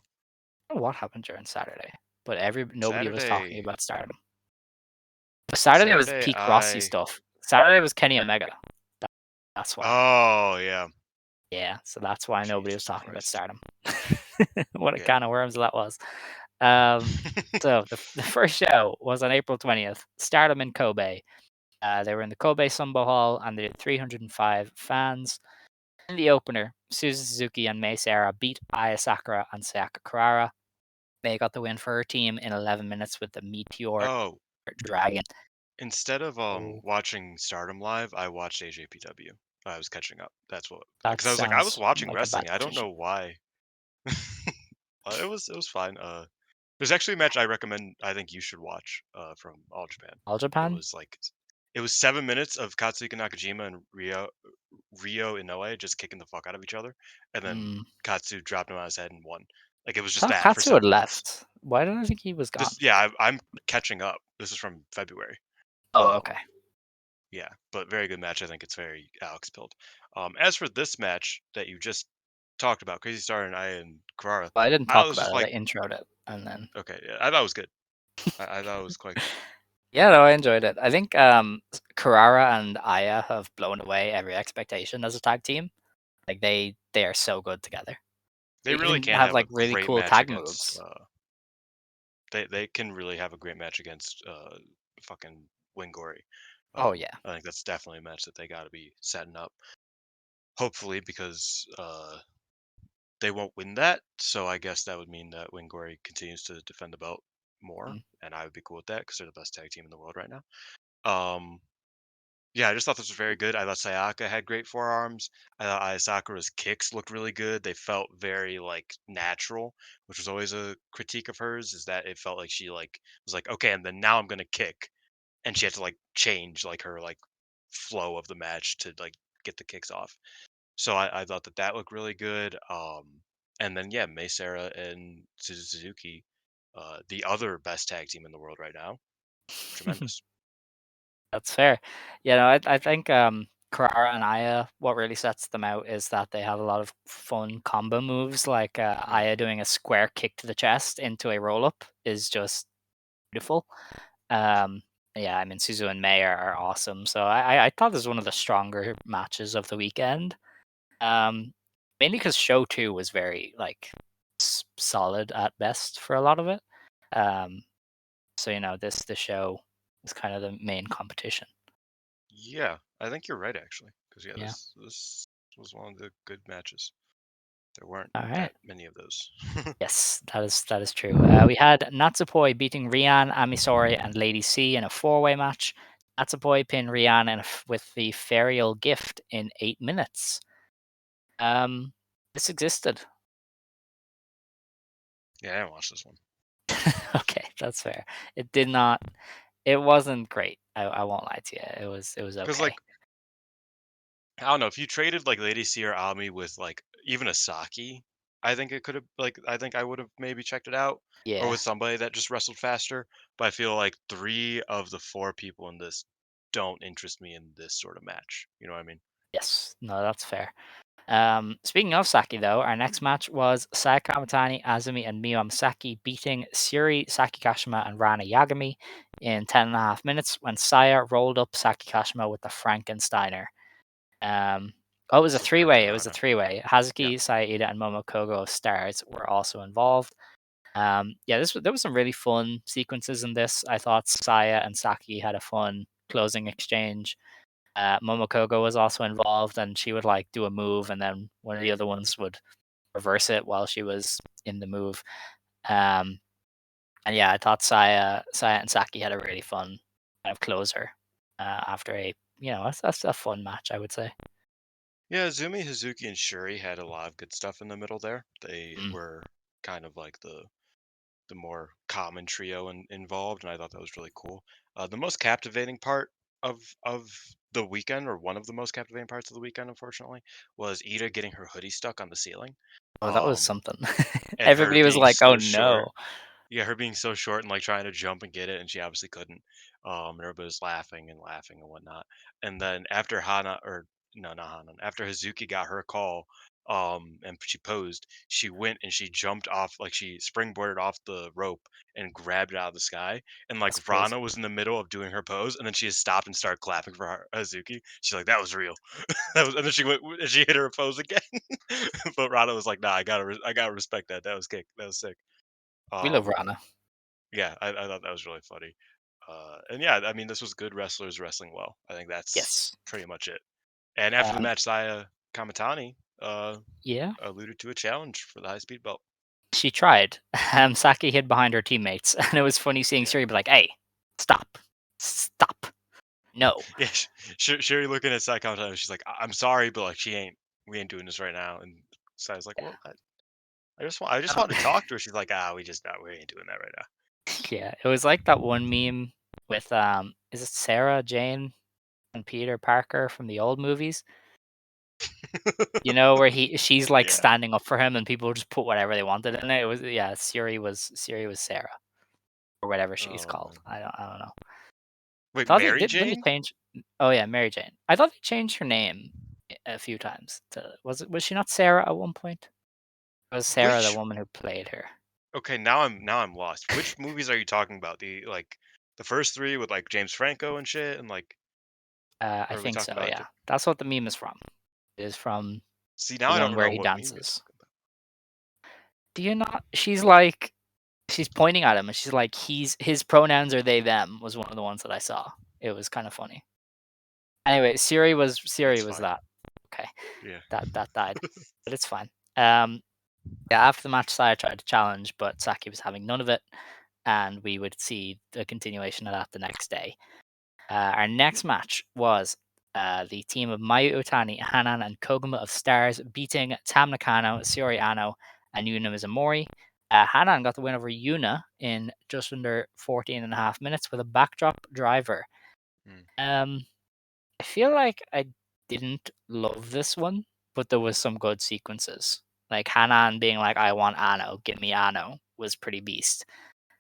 don't know what happened during Saturday, but nobody was talking Saturday, about Stardom. Saturday was Saturday, peak Rossi stuff. Saturday was Kenny Omega. That, that's why. oh yeah, Yeah, so that's why nobody was Jesus talking about Christ. Stardom. What a Yeah. can of worms that was. Um, so the first show was on April 20th. Stardom in Kobe. They were in the Kobe Sumbo Hall, and they had 305 fans. In the opener, Suzu Suzuki and Mei Seira beat Aya Sakura and Sayaka Kurara. May got the win for her team in 11 minutes with the Meteor Oh, Dragon. instead of Oh, watching Stardom live, I watched AJPW. I was catching up. That's what, that because I was like, I was sounds watching like a bad wrestling. I don't decision. know why. It was fine. There's actually a match I recommend. I think you should watch. From All Japan. All It Japan? was like, it was 7 minutes of Katsuhiko Nakajima and Rio Inoue just kicking the fuck out of each other, and then Hmm. Katsu dropped him on his head and won. Like it was I just thought that for Katsu had 7 minutes. left. Why did I think he was gone? This, yeah, I'm catching up. This is from February. Oh, okay. Um, yeah, but very good match. I think it's very Alex pilled. As for this match that you just talked about, Crazy Star and I and Carrara, Well, I didn't I talk was about just it. like, I introed it, and then okay, yeah, I thought it was good. I thought it was quite good. yeah, no, I enjoyed it. I think Carrara and Aya have blown away every expectation as a tag team. Like they are so good together. They They really even can have have like a really great cool match tag against. moves. They can really have a great match against fucking Wingori. Oh yeah. I think that's definitely a match that they got to be setting up. Hopefully, because they won't win that, so I guess that would mean that Wingori continues to defend the belt more, Mm. and I would be cool with that because they're the best tag team in the world right now. Um, yeah, I just thought this was very good. I thought Sayaka had great forearms. I thought Ayasakura's kicks looked really good. They felt very like natural, which was always a critique of hers, is that it felt like she like was like, okay, and then now I'm gonna kick, and she had to like change like her like flow of the match to like get the kicks off. So I thought that that looked really good. And then yeah, Mei Seira and Suzuki, the other best tag team in the world right now, tremendous. That's fair. You know, I think Carrara and Aya, what really sets them out is that they have a lot of fun combo moves. Like Mm. Aya doing a square kick to the chest into a roll up is just beautiful. Um, yeah, I mean Suzu and May are awesome. So I thought this was one of the stronger matches of the weekend. Mainly because show two was very like solid at best for a lot of it. Um, so the show is kind of the main competition. Yeah, I think you're right actually, because yeah, Yeah. this was one of the good matches. There weren't All right. that many of those. Yes, that is true. We had Natsupoi beating Rian, Amisori, and Lady C in a four-way match. Natsupoi pinned Rian with the Ferial Gift in 8 minutes. This existed. Yeah, I didn't watch this one. Okay, that's fair. It did not. It wasn't great. I won't lie to you. It was Because okay. like I don't know if you traded like Lady C or Ami with like even a Saki, I think it could have like I think I would have maybe checked it out, or Yeah. with somebody that just wrestled faster. But I feel like 3 of the 4 people in this don't interest me in this sort of match. You know what I mean? Yes. No, that's fair. Speaking of Saki, though, our next match was Saya Kamitani, Azumi, and Miyu Amasaki beating Suri, Saki Kashima, and Ranna Yagami in 10.5 minutes when Saya rolled up Saki Kashima with the Frankensteiner. It was a three-way. It was a three-way. Yeah. Hazuki, Saida, and Momokogo of Stars were also involved. Yeah, there was some really fun sequences in this. I thought Saya and Saki had a fun closing exchange. Momokogo was also involved, and she would like do a move, and then one of the other ones would reverse it while she was in the move. Um, and yeah, I thought Saya and Saki had a really fun kind of closer after that's a fun match, I would say. Yeah, Zumi, Hazuki, and Shuri had a lot of good stuff in the middle there. They Mm. were kind of like the more common trio involved, and I thought that was really cool. The most captivating part of the weekend, or one of the most captivating parts of the weekend, unfortunately, was Ida getting her hoodie stuck on the ceiling, Oh, that was um, something. and her Everybody was being like, "Oh so short. no!" Yeah, her being so short and like trying to jump and get it, and she obviously couldn't. And everybody was laughing and whatnot. And then after Hana, or no, not Hana, after Hazuki got her call, and she posed, she went and she jumped off, like she springboarded off the rope and grabbed it out of the sky. And like That's crazy. Rana was in the middle of doing her pose, and then she just stopped and started clapping for Hazuki. She's like, "That was real." That was, and then she went and she hit her pose again. But Rana was like, "Nah, I gotta respect that. That was kick. That was sick." We love Um, Rana. yeah, I thought that was really funny. And yeah, I mean, this was good wrestlers wrestling well. I think that's Yes. pretty much it. And after the Um, match, Saya Kamitani yeah. alluded to a challenge for the high speed belt. She tried. Saki hid behind her teammates, and it was funny seeing Yeah, Suri be like, "Hey, stop, stop, no." yeah. Sherry looking at Saya Kamitani, she's like, I'm sorry, but like we ain't doing this right now." And Saya's like, Yeah, "Well, I just want to talk to her." She's like, we ain't doing that right now." yeah. It was like that one meme with is it Sarah Jane and Peter Parker from the old movies? Where she's like Yeah. standing up for him, and people just put whatever they wanted in it. It was yeah. Suri was Sarah or whatever she's Oh called. man. I don't know. Wait, Thought they Mary didn't they Jane? change. Oh yeah, Mary Jane. I thought they changed her name a few times. Was she not Sarah at one point? Or was Sarah the Which woman who played her? Okay, now I'm lost. Which movies are you talking about? The first 3 with like James Franco and shit, and like, I or are we think so. talking about? Yeah, that's what the meme is from. It is from See, the now I one don't where know he what meme you're dances. talking about. Do you not? She's pointing at him, and she's like, his pronouns are they them. Was one of the ones that I saw. It was kind of funny. Anyway, Siri It's was fine. that. Okay, Yeah. that died, but it's fine. Um, yeah, after the match, Saya tried to challenge, but Saki was having none of it, and we would see the continuation of that the next day. Our next match was the team of Mayu Iwatani, Hanan, and Koguma of Stars beating Tam Nakano, Shiori Ano, and Yuna Mizumori. Hanan got the win over Yuna in just under 14.5 minutes with a backdrop driver. Mm. Um, I feel like I didn't love this one, but there was some good sequences. Like Hanan being like, "I want Ano, give me Ano," was pretty beast.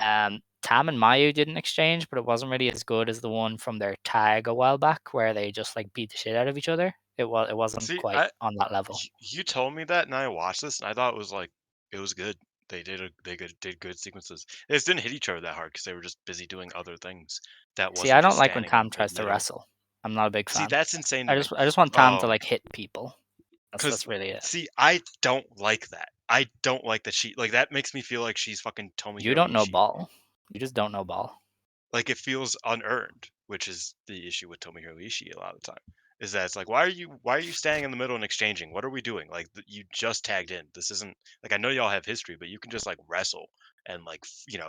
Tam and Mayu did an exchange, but it wasn't really as good as the one from their tag a while back, where they just like beat the shit out of each other. It wasn't See, quite on that level. you told me that, and I watched this, and I thought it was good. They did good sequences. They just didn't hit each other that hard because they were just busy doing other things. That See, I wasn't don't just like when standing in Tam the tries to middle. wrestle. I'm not a big See, fan. that's insane to I me. just want Tam to like hit people. Cause That's really it. see, I don't like that. I don't like that she like that makes me feel like she's fucking You Tomohiro don't know Ishii. ball. You just don't know ball. Like it feels unearned, which is the issue with Tomohiro Ishii a lot of the time. Is that it's like why are you standing in the middle and exchanging? What are we doing? Like you just tagged in. This isn't like I know y'all have history, but you can just like wrestle and like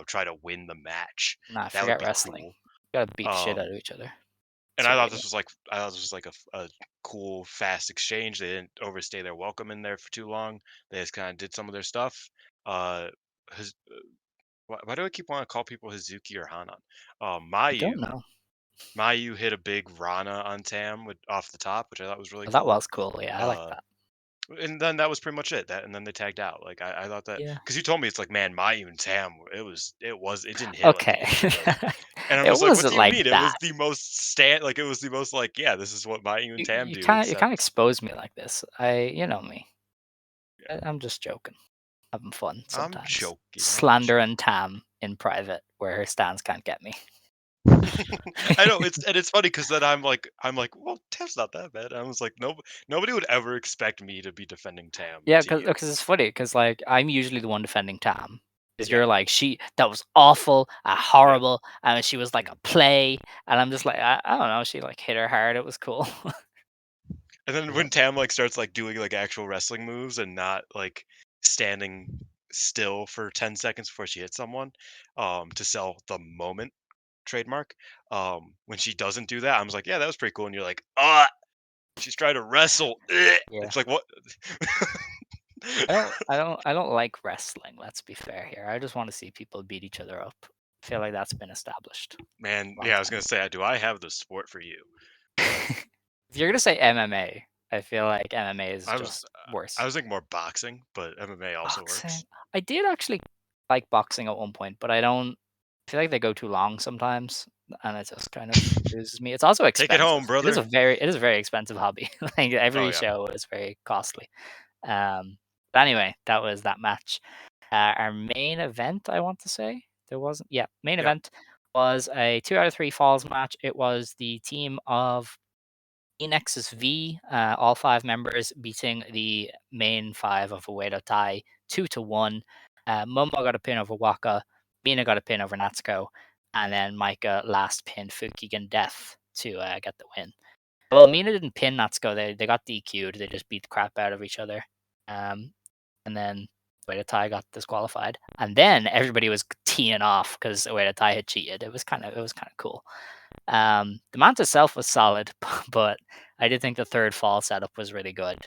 try to win the match. Nah, That would forget be wrestling. cool. You gotta beat the shit out Um, of each other. and That's what we do. I thought this was like a cool fast exchange. They didn't overstay their welcome in there for too long. They just kind of did some of their stuff. His, why do I keep wanting to call people Hazuki or Hanan? I don't Mayu know. Mayu hit a big Rana on Tam with off the top, which I thought was really Well, that cool. was cool. Yeah, I like Uh, that. and then that was pretty much it. That and then they tagged out. Like I thought that Yeah. because you told me it's like man Mayu and Tam. It didn't hit like it Okay. usually does. And I It was like, what wasn't do you like mean? It was that. the most like it was the most like yeah, this is what Mayu and Tam You do. can't you can't Except expose me like this. You know me. yeah, I'm just joking. Having fun I'm sometimes. joking. I'm Slander joking. and Tam in private where her stands can't get me. I know it's funny because then I'm like, well, Tam's not that bad. I was like, no, nobody would ever expect me to be defending Tam Yeah, to you. because it's funny because like I'm usually the one defending Tam. Because Yeah, you're like that was awful, yeah. horrible, and she was like Mm. a play, and I'm just like I don't know. She like hit her hard. It was cool. And then But, when Tam like starts like doing like actual wrestling moves and not like standing still for 10 seconds before she hits someone, to sell the moment trademark, when she doesn't do that, I was like, yeah, that was pretty cool. And you're like, she's trying to wrestle. Ugh." yeah, It's like what? I don't like wrestling. Let's be fair here. I just want to see people beat each other up. I feel like that's been established Man, a long yeah, I was time gonna say, do I have the sport for you? ago. If you're gonna say MMA, I feel like MMA is I was just I worse. was thinking more boxing, but MMA also Boxing. works. I did actually like boxing at one point, but I don't feel like they go too long sometimes, and it just kind of loses me. It's also Take it expensive. home, brother. It is a very expensive hobby. Like Oh every yeah. show is very costly. But anyway, that was that match. Our main event, I want to say, there wasn't. Yeah, main Yep. event was a 2 out of 3 falls match. It was the team of Nexus V, all 5 members beating the main 5 of Uedo Tai 2-1. Momo got a pin over Waka, Mina got a pin over Natsuko, and then Micah last pinned Fukigen Death to get the win. Well, Mina didn't pin Natsuko, they got DQ'd, they just beat the crap out of each other. Um, and then Uedo Tai got disqualified. And then everybody was teeing off because Uedo Tai had cheated. It was kind of cool. The mount itself was solid, but I did think the third fall setup was really good.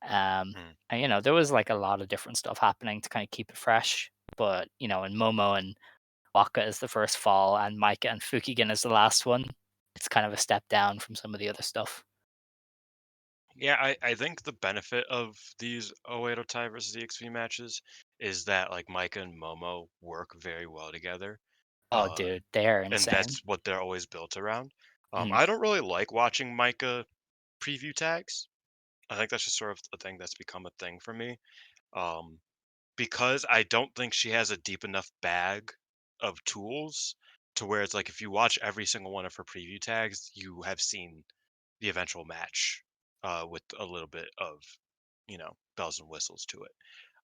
Mm. And there was like a lot of different stuff happening to kind of keep it fresh. But in Momo and Waka is the first fall, and Micah and Fukigen is the last one. It's kind of a step down from some of the other stuff. Yeah, I think the benefit of these Oedo Tai versus EXP matches is that like Micah and Momo work very well together. Oh, Uh, dude, they're and insane. that's what they're always built around. Mhm. I don't really like watching Micah preview tags. I think that's just sort of a thing that's become a thing for me. Um, because I don't think she has a deep enough bag of tools to where it's like if you watch every single one of her preview tags, you have seen the eventual match with a little bit of bells and whistles to it.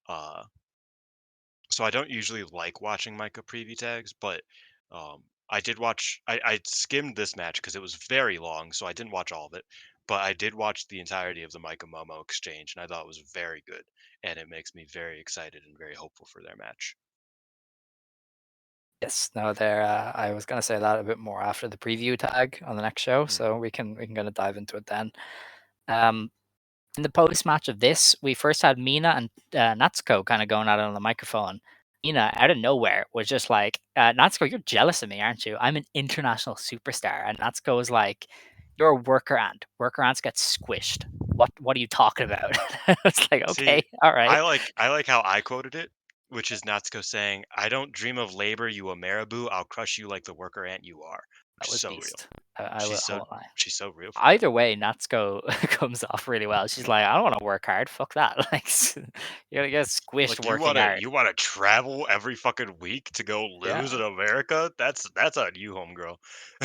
Uh, so I don't usually like watching Micah preview tags, but I did watch. I skimmed this match because it was very long, so I didn't watch all of it. But I did watch the entirety of the Micah Momo exchange, and I thought it was very good, and it makes me very excited and very hopeful for their match. Yes, no, they're. I was gonna say that a bit more after the preview tag on the next show, Mm. so we can kind of dive into it then. Um, in the post match of this, we first had Mina and Natsuko kind of going at it on the microphone. Mina, out of nowhere, was just like, Natsuko, you're jealous of me, aren't you? I'm an international superstar. And Natsuko was like, you're a worker ant. Worker ants get squished. What are you talking about? It's like, See, okay, all right. I like how I quoted it, which is Natsuko saying, "I don't dream of labor, you a marabou. I'll crush you like the worker ant you are." That She's was so real. beast. I She's so won't lie. she's so real for Either way, Natsuko comes off really well. She's like, I don't want to work hard. Fuck that. Like, you're gonna get squished Like working hard. you wanna travel every fucking week to go lose Yeah, in America? That's on you, homegirl.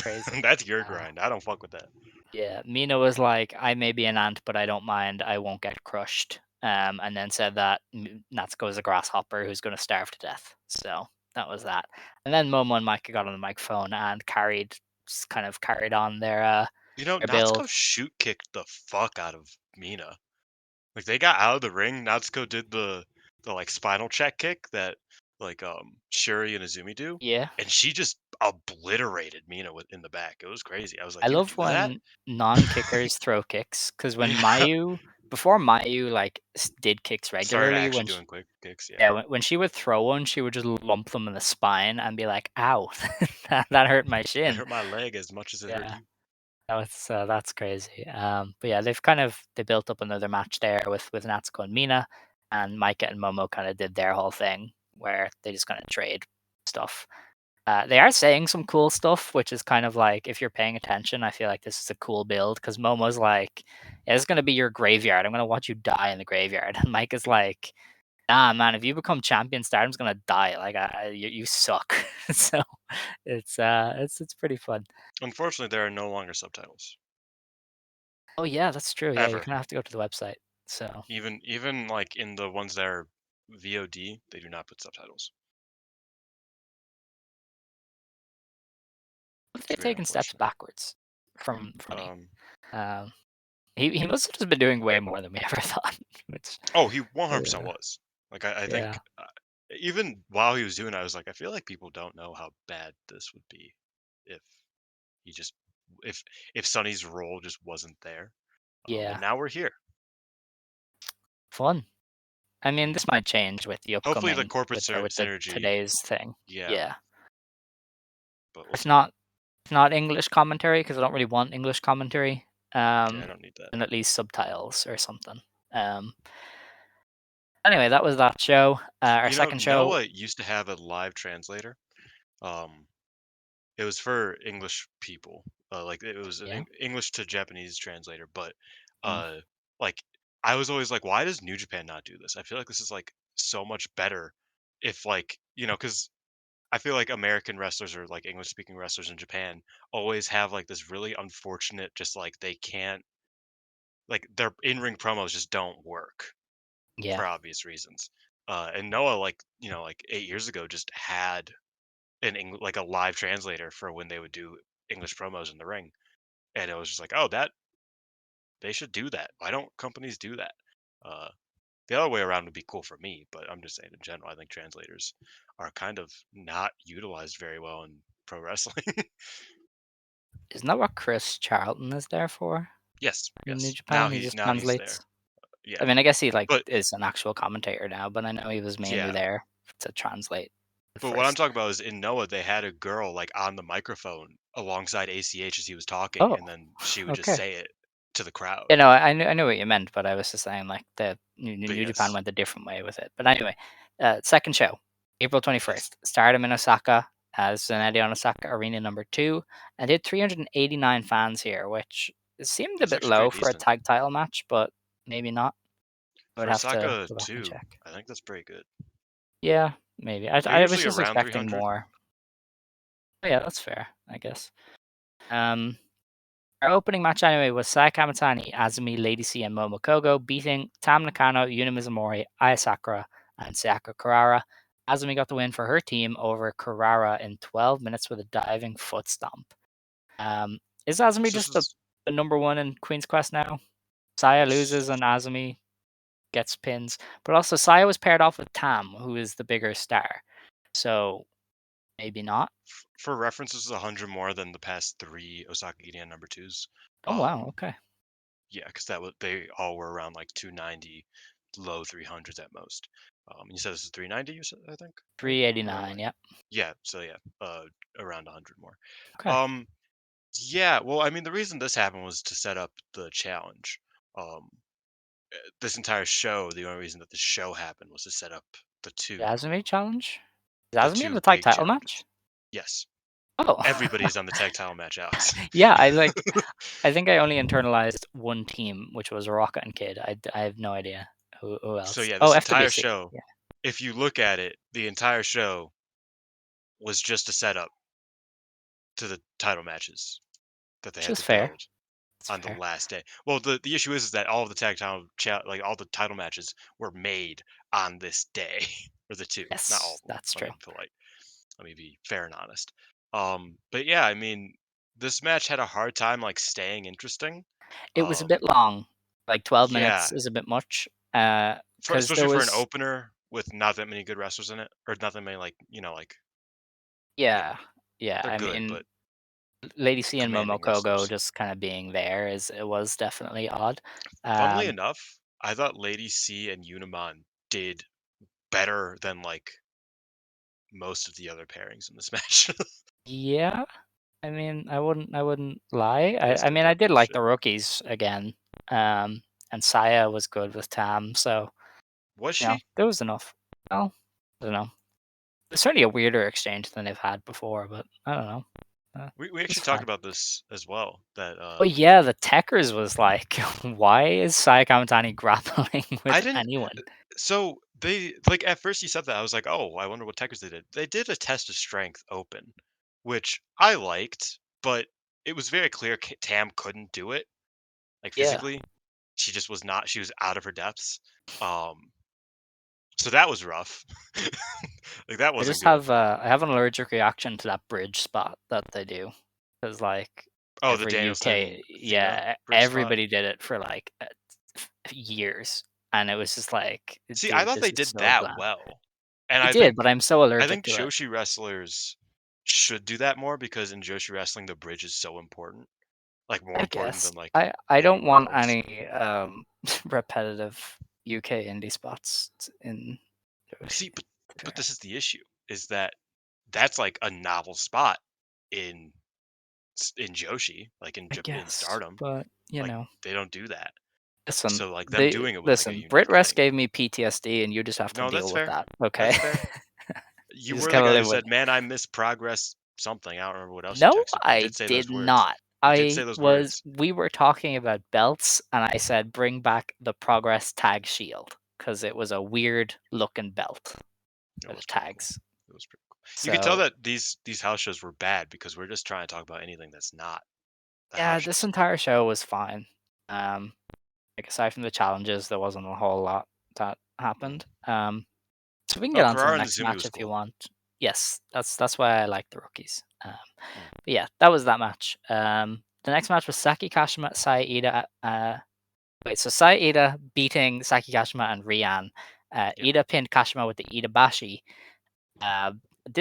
crazy. That's your Uh, grind. I don't fuck with that. yeah, Mina was like, I may be an ant, but I don't mind. I won't get crushed. And then said that Natsuko is a grasshopper who's going to starve to death. So that was that. And then Momo and Micah got on the microphone and kind of carried on You know, their build. Natsuko shoot kicked the fuck out of Mina. Like they got out of the ring. Natsuko did the like spinal check kick that like Shuri and Izumi do, Yeah. and she just obliterated Mina in the back. It was crazy. I was I like, you love do that? when non-kickers throw kicks because when Yeah. before Mayu like did kicks Started regularly, actually doing quick kicks. Yeah. yeah, when she would throw one, she would just lump them in the spine and be like, "Ow, that hurt my It shin." hurt my leg as much as it hurt Yeah, you. that's crazy. But yeah, they built up another match there with Natsuko and Mina, and Micah and Momo kind of did their whole thing where they just kind of trade stuff. They are saying some cool stuff, which is kind of like if you're paying attention, I feel like this is a cool build because Momo's like, yeah, "It's gonna be your graveyard. I'm gonna watch you die in the graveyard." And Mike is like, "Nah, man, if you become champion, Stardom's gonna die. Like, you suck." So it's pretty fun. Unfortunately, there are no longer subtitles Oh yeah, that's true. Yeah, you're ever. gonna have to go to the website. So Even like in the ones that are VOD, they do not put subtitles. what if It's they've very taken steps unfortunate. backwards from Funny? Um, Um, he must have just been doing way more than we ever thought. Which, oh, he 100% uh, was. Like I think yeah. even while he was doing it, I was like, I feel like people don't know how bad this would be if he just if if Sonny's role just wasn't there. And Yeah, now we're here. fun. I mean, this might change with the Hopefully, the upcoming corporate with the synergy. today's thing. Yeah, Yeah, but we'll it's see. not English commentary because I don't really want English commentary. Yeah, I don't need that. And at least subtitles or something. Um, anyway, that was that show. Our You know, second show, Noah used to have a live translator. Um, it was for English people. Like it was an yeah, English to Japanese translator, but mm, uh, like I was always like, why does New Japan not do this? I feel like this is like so much better if like because I feel like American wrestlers or like English speaking wrestlers in Japan always have like this really unfortunate, just like they can't like their in ring promos just don't work yeah, for obvious reasons. And Noah, like like 8 years ago, just had like a live translator for when they would do English promos in the ring, and it was just like, oh, that they should do that. Why don't companies do that? Uh, the other way around would be cool for me, but I'm just saying in general, I think translators are kind of not utilized very well in pro wrestling. isn't that what Chris Charlton is there for Yes, in New yes. Japan? He just Now he's there. translates. I Yeah, mean, I guess he like but is an actual commentator now, but I know he was mainly yeah, there to translate at but what I'm first. talking about is in Noah, they had a girl like on the microphone alongside ACH as he was talking, Oh, and then she would just okay. say it to the crowd. You know, I knew what you meant, but I was just saying like the But New Japan yes, went a different way with it. But anyway, second show, April yes, 21st, Stardom in Osaka, as an on Osaka Arena number 2, and they had 389 fans here, which seemed a that's bit actually low pretty for a decent. tag title match, but maybe not. I would For have to Osaka go back and 2, check. I think that's pretty good. Yeah, maybe. They're I was usually just around expecting 300. more. But yeah, that's fair, I guess. Um, Our opening match anyway was Sai Kamitani, Azumi, Lady C, and Momokogo beating Tam Nakano, Yuna Mizumori, Aya Sakura, and Sayaka Kurara. Azumi got the win for her team over Kurara in 12 minutes with a diving foot stomp. Is Azumi So this just is the number one in Queen's Quest now? Saya loses and s- Azumi gets pins, but also Saya was paired off with Tam, who is the bigger star. So maybe not. for reference, this is 100 more than the past 3 Osaka Gideon number twos. Oh wow, Um, okay. yeah, because that was they all were around like 290, low 300s at most. You said this is 390, you said, I think, right? Am I 389, right? yep. Yeah, so yeah, around 100 more. Okay. Um, yeah, well, I mean, the reason this happened was to set up the challenge. Um, this entire show, the only reason that the show happened was to set up the The two, Azumi challenge? Is the Azumi in two the tag big title match? challenges. Yes, Oh, Everybody's on the tag title match, Alex. yeah. I think I only internalized one team, which was Rocket and Kid. I have no idea who So else. yeah, Oh, this entire FWC. show, Yeah, if you look at it, the entire show was just a setup to the title matches that they which had is to fair. build It's on the fair. last day. Well, the issue is that all of the tag title like all the title matches were made on this day, or the two, not all Yes, of them. that's Let true. me be polite. Let me be fair and honest. But yeah, I mean, this match had a hard time like staying interesting. It was a Um, bit long. Like 12 yeah, minutes is a bit much. Because there especially for an was opener with not that many good wrestlers in it, or not that many like you know yeah, yeah. they're I good, mean, but Lady C and commanding Momokogo wrestlers. just kind of being there it was definitely odd. Funnily Um, enough, I thought Lady C and Unimon did better than like most of the other pairings in this match. yeah. I mean, I wouldn't lie. They I still mean, I did did good like shit. the rookies again. And Saya was good with Tam, so Was you know, she? there was enough. Well, I don't know. It's certainly a weirder exchange than they've had before, but I don't know. We It's actually talked fine. about this as well. That But yeah, the Techers was like, why is Saya Kamitani grappling I with didn't. anyone? So they like at first you said that I was like, oh, I wonder what Techers they did. They did a test of strength open, which I liked, but it was very clear Tam couldn't do it like Yeah. physically. She just was not. She was out of her depths. Um, so that was rough. Like that wasn't good. I have an allergic reaction to that bridge spot that they do. Because like Oh, the every Danielson UK, Athena yeah, bridge spot. everybody did it for like years, and it was just like, See, I dude, thought this they is did so that bland. well, and They did, but I'm so I allergic think to it. Joshi wrestlers should do that more because in Joshi wrestling the bridge is so important, like more I important guess than like I don't anywhere want else. any repetitive UK indie spots in See, Joshi. To be but fair. this is the issue: is that that's like a novel spot in in Joshi, like I In guess, Stardom, but like they don't do that. listen, So like them doing it was like a Brit unique Rest thing. gave me PTSD, and you just have to No, that's deal with fair. that, okay? That's fair. You You just were the gotta guy who live with said, it. "Man, I miss progress." Something I don't remember what else you No, texted. You I did say those did words. not. You did say those words. We were talking about belts, and I said, bring back the Progress Tag Shield, because it was a weird looking belt It for the was pretty cool. tags. It was pretty cool. You could tell So, that these house shows were bad because we're just trying to talk about anything that's not the yeah, house this shows. entire show was fine. Like, aside from the challenges, there wasn't a whole lot that Mm. happened. So we can Oh, get on to the Carrara and next Izumi match was if you cool. want. Yes, that's why I like the rookies. Mm. But yeah, that was that match. The next match was Saki Kashima, Sai Ida. Wait, so Sai Ida beating Saki Kashima and Rian. Yeah. Ida pinned Kashima with the Ida Bashi. Uh,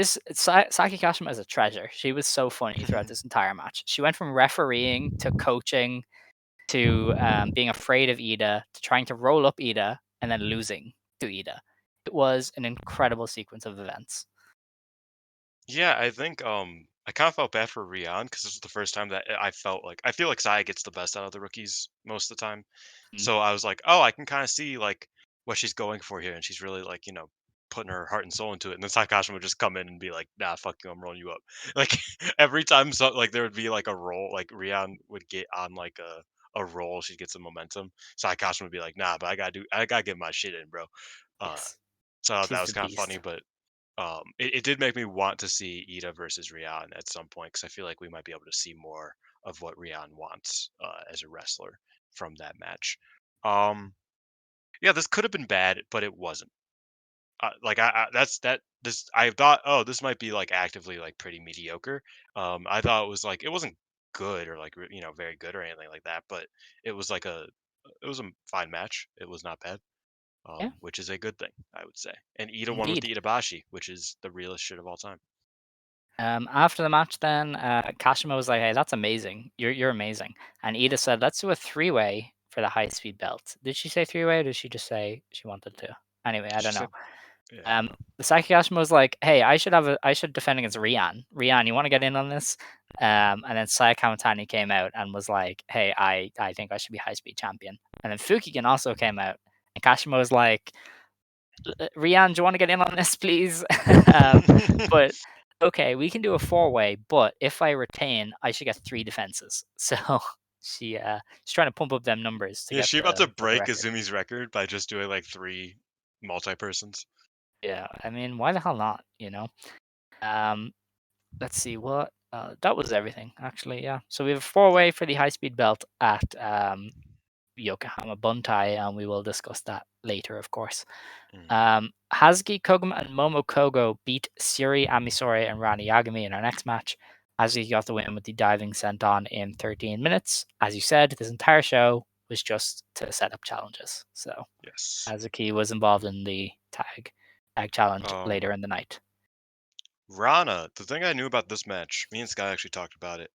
Saki Kashima is a treasure. She was so funny throughout this entire match. She went from refereeing to coaching to being afraid of Ida to trying to roll up Ida and then losing to Ida. It was an incredible sequence of events. Yeah, I think I kind of felt bad for Rian because this was the first time that I felt like I feel like Saya gets the best out of the rookies most of the time. Mm, So I was like, oh, I can kind of see like what she's going for here, and she's really like putting her heart and soul into it. And then Sakashima would just come in and be like, nah, fuck you, I'm rolling you up. Like every time, so like there would be like a roll, like Rian would get on like a roll, she'd get some momentum. Sakashima would be like, nah, but I gotta get my shit in, bro. Uh, yes, so I thought that she's was the kind of funny, beast. but it did make me want to see Ida versus Rian at some point because I feel like we might be able to see more of what Rian wants as a wrestler from that match. Um, yeah, this could have been bad, but it wasn't. Like I that's that this I thought, oh, this might be like actively like pretty mediocre. I thought it was like it wasn't good or like very good or anything like that, but it was like it was a fine match. It was not bad. Yeah, Which is a good thing, I would say. And Ida won with indeed. the Itabashi, which is the realest shit of all time. After the match, then Kashima was like, "Hey, that's amazing. You're amazing." And Ida said, "Let's do a three-way for the high-speed belt." Did she say three-way, or did she just say she wanted to? Anyway, I She don't know. said, yeah, I don't know. Saki Kashima was like, "Hey, I should defend against Rian. Rian, you want to get in on this?" And then Saya Kamitani came out and was like, "Hey, I think I should be high-speed champion." And then Fukigen also came out, and Kashima was like, Rian, do you want to get in on this, please? But okay, we can do a 4-way, but if I retain, I should get 3 defenses. So she's trying to pump up them numbers to Yeah, get she about to the break record. Azumi's record by just doing like 3 multi-persons. Yeah, I mean, why the hell not? Um, let's see what that was everything actually. Yeah, so we have a 4-way for the high speed belt at Yokohama Buntai, and we will discuss that later, of course. Mm. Hazuki Koguma and Momo Kogo beat Sareee, Amisore, and Ranna Yagami in our next match. Hazuki got the win with the diving sent on in 13 minutes. As you said, this entire show was just to set up challenges. So Yes. Hazuki was involved in the tag challenge Um, later in the night. Rana, the thing I knew about this match, me and Sky actually talked about it,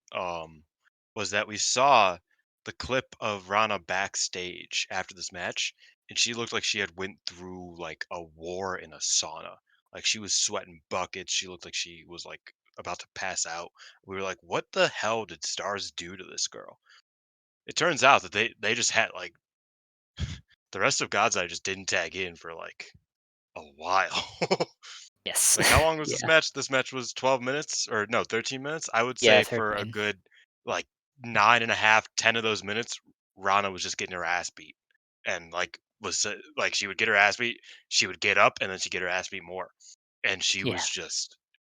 was that we saw the clip of Rana backstage after this match, and she looked like she had went through like a war in a sauna. Like she was sweating buckets. She looked like she was like about to pass out. We were like, what the hell did Stars do to this girl? It turns out that they just had like the rest of God's Eye just didn't tag in for like a while. Yes. Like, how long was this Yeah. match? This match was 12 minutes or no, 13 minutes. I would Yeah, say for a 13. good like 9.5, 10 of those minutes, Rana was just getting her ass beat. And like was like she would get her ass beat, she would get up and then she'd get her ass beat more. And Yeah,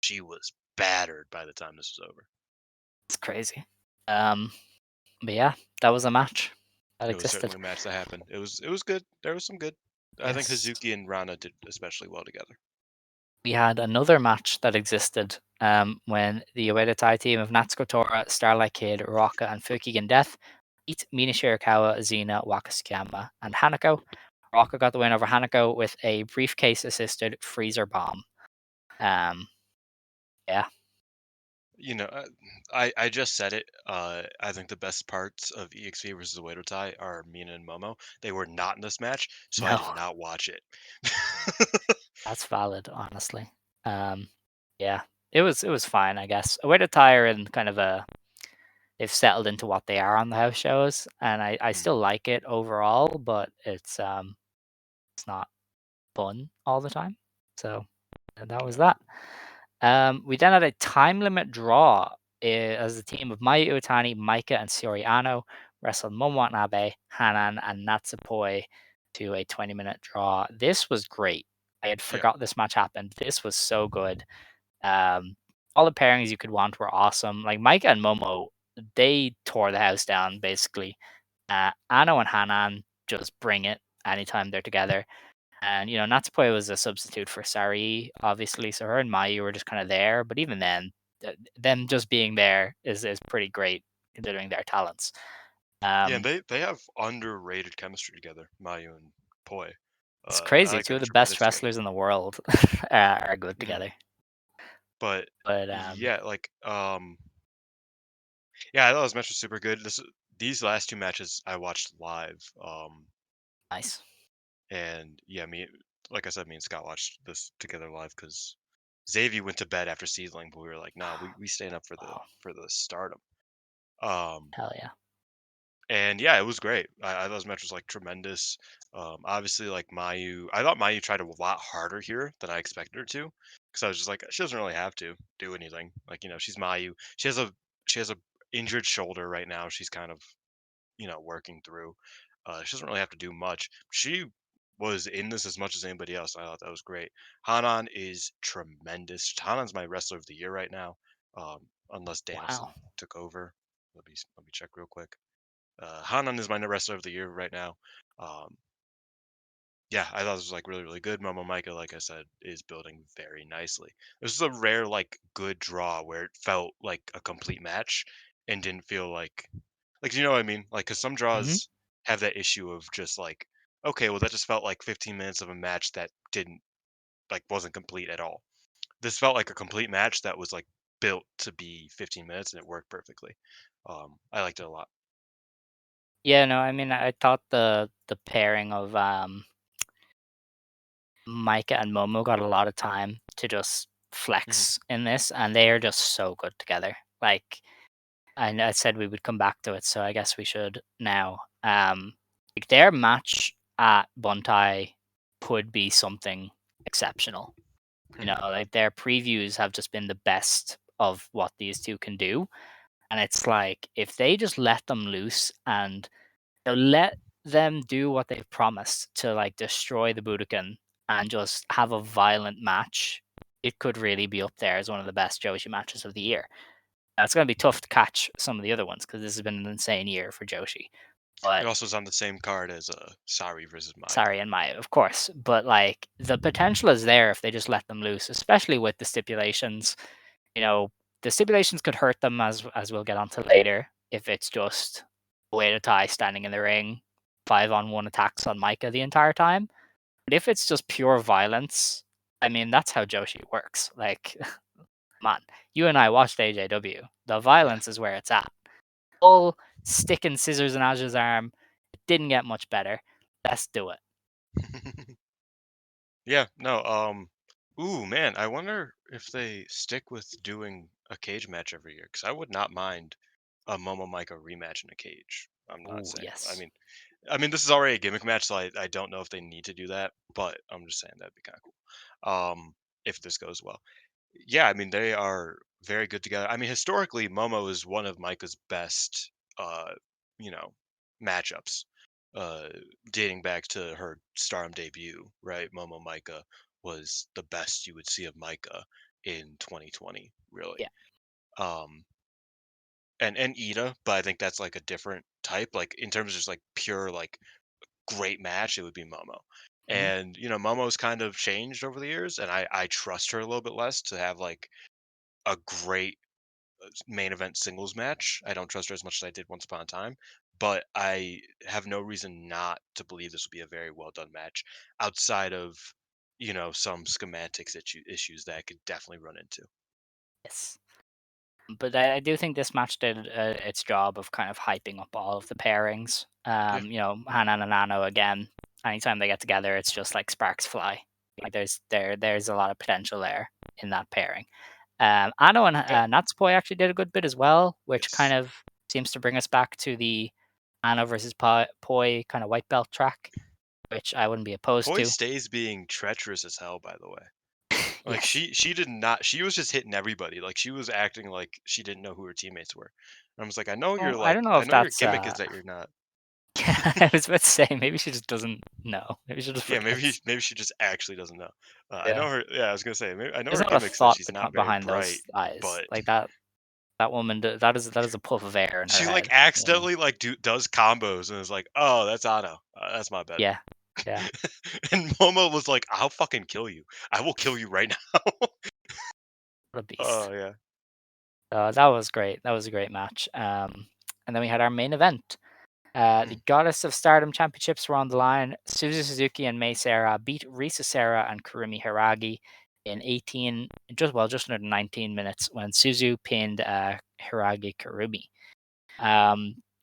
she was battered by the time this was over. it's crazy. But yeah, that was a match that It was existed. certainly a match that happened. It was good. There was some good. I think Yes. Hazuki and Rana did especially well together. We had another match that existed when the Ueda Tai team of Natsuko Tora, Starlight Kid, Rocka, and Fukigen Death beat Mina Shirakawa, Xena, Wakasukiyama, and Hanako. Rocka got the win over Hanako with a briefcase assisted freezer bomb. Yeah, You know, I just said it. I think the best parts of EXP versus Oedo Tai are Mina and Momo. They were not in this match, so I did no, not watch it. that's valid, honestly. Um, yeah, it was fine, I guess. Ueda Tai are in kind of a they've settled into what they are on the house shows, and I Mm, still like it overall, but it's not fun all the time. So and that was yeah, that. We then had a time limit draw as the team of Mayu Iwatani, Maika, and Shiori Ano wrestled Momo Watanabe, Hanan, and Natsupoi to a 20-minute draw. This was great. I had yeah, forgot this match happened. This was so good. Um, all the pairings you could want were awesome. Like Maika and Momo, they tore the house down basically. Ano and Hanan just bring it anytime they're together. And Natsupoi was a substitute for Sareee, obviously. So her and Mayu were just kind of there. But even then, them just being there is pretty great considering their talents. yeah. And Um, they have underrated chemistry together, Mayu and Poi. it's I crazy. like Two them of the best tremendous together. wrestlers in the world are good Hmm. together. But But yeah, like yeah, I thought this match was super good. These last two matches I watched live. nice. And yeah, like I said, me and Scott watched this together live because Xavier went to bed after Seedling, but we were like, no, we staying up for the Wow. Stardom. Um, Hell yeah. and yeah, it was great. I thought this match was like tremendous. Obviously, like Mayu, I thought Mayu tried a lot harder here than I expected her to, because I was just like, she doesn't really have to do anything. Like she's Mayu. She has a injured shoulder right now. She's kind of working through. She doesn't really have to do much. She was in this as much as anybody else. I thought that was great. Hanan is tremendous. Hanan's my wrestler of the year right now, unless Danielson Wow. took over. Let me check real quick. Hanan is my wrestler of the year right now. Um, yeah, I thought this was like really, really good. Momo Micah, like I said, is building very nicely. This is a rare, like, good draw where it felt like a complete match and didn't feel like, you know what I mean? Like, because some Hmm. draws have that issue of just like, okay, well, that just felt like 15 minutes of a match that didn't, like, wasn't complete at all. This felt like a complete match that was like built to be 15 minutes and it worked perfectly. I liked it a lot. Yeah, no, I mean, I thought the pairing of Micah and Momo got a lot of time to just Hmm. flex in this, and they are just so good together. Like, and I said we would come back to it, so I guess we should now. Like their match at Buntai could be something exceptional. Like their previews have just been the best of what these two can do. And it's like if they just let them loose and let them do what they've promised to like destroy the Budokan and just have a violent match, it could really be up there as one of the best Joshi matches of the year. Now, it's going to be tough to catch some of the other ones because this has been an insane year for Joshi. It But also is on the same card as Sareee versus Mayu. Sareee and Mayu, of course. But like the potential is there if they just let them loose, especially with the stipulations. You know, the stipulations could hurt them as we'll get onto later if it's just Ueda Tai standing in the ring, 5-on-1 attacks on Micah the entire time. But if it's just pure violence, I mean that's how Joshi works. Like, man, you and I watched AJW. The Yeah. violence is where it's at. Full stick and scissors in Aja's arm. It didn't get much better. Let's do it. Yeah, no, ooh, man, I wonder if they stick with doing a cage match every year, because I would not mind a Momo Micah rematch in a cage. I'm not Oh saying. I yes. mean, I mean, this is already a gimmick match, so I don't know if they need to do that, but I'm just saying that'd be kind of cool. If this goes well. Yeah, I mean, they are very good together. I mean, historically, Momo is one of Micah's best, uh, you know, matchups, uh, dating back to her Stardom debut, right? Momo Micah was the best you would see of Micah in 2020, really. Yeah. Um, and Ida, but I think that's like a different type. Like in terms of just like pure like great match, it would be Momo. Mhm. And Momo's kind of changed over the years, and I trust her a little bit less to have like a great main event singles match. I don't trust her as much as I did once upon a time, but I have no reason not to believe this will be a very well done match outside of, some schematics issues that I could definitely run into. Yes. But I do think this match did its job of kind of hyping up all of the pairings. Yeah. Hanan and Nano again. Anytime they get together, it's just like sparks fly. Like there's a lot of potential there in that pairing. Ano and Yeah. Natsupoi actually did a good bit as well, which kind Yes. of seems to bring us back to the Ano versus Poi kind of white belt track, which I wouldn't be opposed Poi to. stays being treacherous as hell, by the way. Like Yes. she did not she was just hitting everybody. Like she was acting like she didn't know who her teammates were. And I was like, Well, I don't know I if know your that's gimmick is that you're not. yeah, I was about to say maybe she just doesn't know. Maybe she just Yeah, maybe forgets. maybe she just actually doesn't know. I Yeah. know her. Yeah, I was gonna say. Maybe, I know There's her not a gimmick's that thought she's not very behind bright, those eyes. but Like that woman that is a puff of air in her she like head. accidentally like does combos and is like, "Oh, that's Ano. That's my bad." Yeah. Yeah. And Momo was like, "I'll fucking kill you. I will kill you right now." What a beast. Oh yeah. That was great. That was a great match. And then we had our main event. The Mm, Goddess of Stardom Championships were on the line. Suzu Suzuki and Mei Seira beat Risa Sera and Kurumi Hiragi in just under 19 minutes when Suzu pinned Hiragi Kurumi.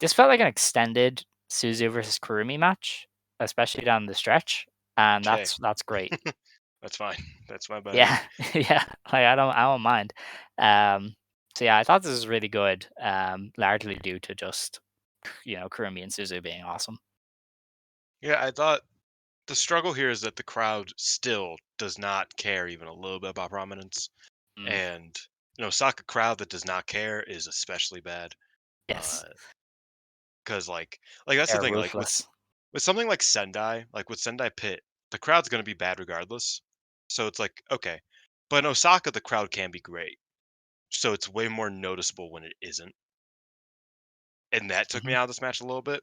This felt like an extended Suzu versus Kurumi match, especially down the stretch, and okay, that's great. that's fine. That's fine by me. Yeah, yeah. Like I don't mind. Um, so yeah, I thought this was really good. Largely due to just Kurumi and Suzu being awesome. Yeah, I thought the struggle here is that the crowd still does not care even a little bit about prominence. Mm, And soccer crowd that does not care is especially bad. yes, Because like that's the they're thing. Like ruthless. with something like Sendai, like with Sendai Pit, the crowd's gonna be bad regardless. So it's like okay, but in Osaka the crowd can be great. So it's way more noticeable when it isn't, and that took me Hmm. out of this match a little bit.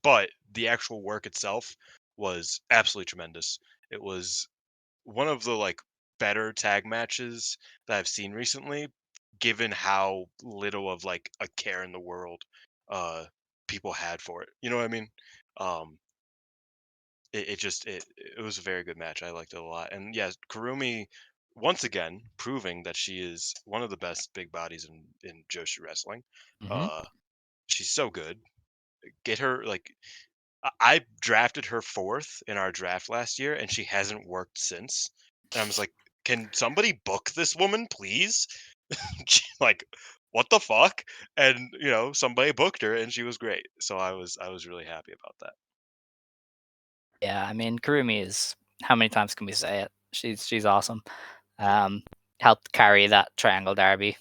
But the actual work itself was absolutely tremendous. It was one of the like better tag matches that I've seen recently, given how little of like a care in the world uh people had for it. You know what I mean? Um it was a very good match. I liked it a lot. And yes, Kurumi once again proving that she is one of the best big bodies in Joshi wrestling. Hmm. Uh she's so good. Get her like I drafted her fourth in our draft last year, and she hasn't worked since. And I was like, "Can somebody book this woman, please?" Like, what the fuck? And somebody booked her, and she was great. So I was really happy about that. Yeah, I mean Kurumi is. How many times can we say it? She's awesome. Helped carry that Triangle Derby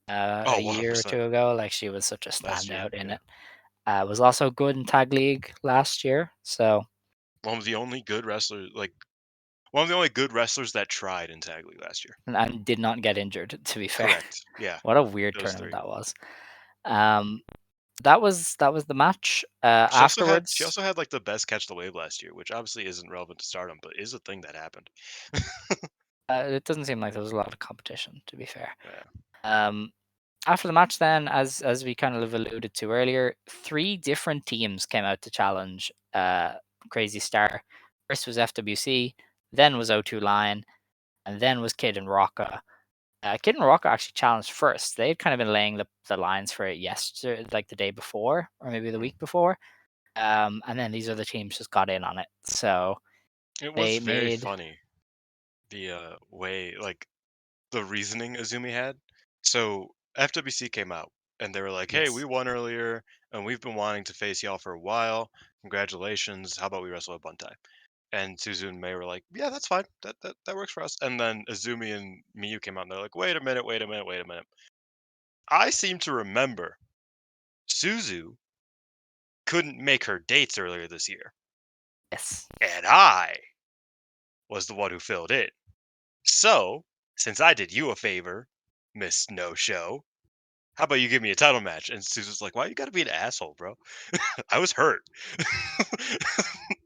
a Oh, year or 100%. two ago. Like she was such a Last year, standout in yeah. it. Was also good in Tag League last year. So One of the only good wrestlers, one of the only good wrestlers that tried in Tag League last year. and did not get injured. To be fair, Correct. Yeah, what a weird those tournament three. that was. Um, that was the match. She Afterwards, also had like the best catch the wave last year, which obviously isn't relevant to Stardom, but is a thing that happened. it doesn't seem like there was a lot of competition. To be fair. Yeah. Um, After the match, then, as we kind of alluded to earlier, 3 different teams came out to challenge Crazy Star. First was FWC, then was O2 Lion, and then was Kid and Rocca. Kid and Rocca actually challenged first. They'd kind of been laying the lines for it yesterday, like the day before, or maybe the Mm. week before. And then these other teams just got in on it. So It was they very made funny the way like the reasoning Azumi had. So FWC came out and they were like, "Hey, we yes, won earlier, and we've been wanting to face y'all for a while. Congratulations! How about we wrestle at Buntai?" And Suzu and May were like, "Yeah, that's fine. That works for us." And then Azumi and Miyu came out and they're like, "Wait a minute, wait a minute, wait a minute. I seem to remember Suzu couldn't make her dates earlier this year, yes, and I was the one who filled in. So, since I did you a favor, Miss No Show, how about you give me a title match?" And Susan's like, "Why you gotta be an asshole, bro? I was hurt."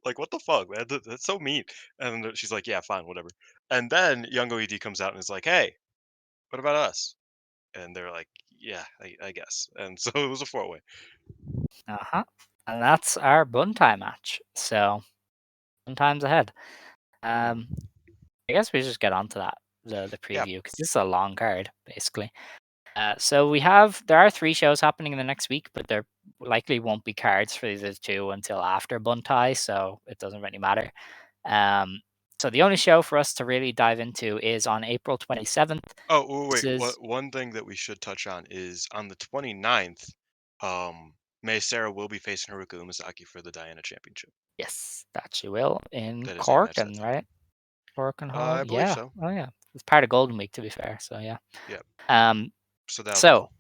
Like, what the fuck, man? That's so mean. And then she's like, "Yeah, fine, whatever." And then Youngo ED comes out and is like, "Hey, what about us?" And they're like, "Yeah, I guess." And so it was a 4-way. uh-huh. And that's our Buntai match. So, fun times ahead. Mm. Um, I guess we just get on to that, the Yeah. preview, because this is a long card, basically. So there are 3 shows happening in the next week, but there likely won't be cards for these 2 until after Buntai, so it doesn't really matter. So the only show for us to really dive into is on April 27th. Oh, This wait. is One thing that we should touch on is on the 29th, May Sarah will be facing Haruka Umesaki for the Diana Championship. yes, that she will in That is a Cork, match and that's right, Cork and Hall. I believe Yeah, so. oh yeah, it's part of Golden Week, to be fair. So yeah. Yeah. Um, So that'll be so cool.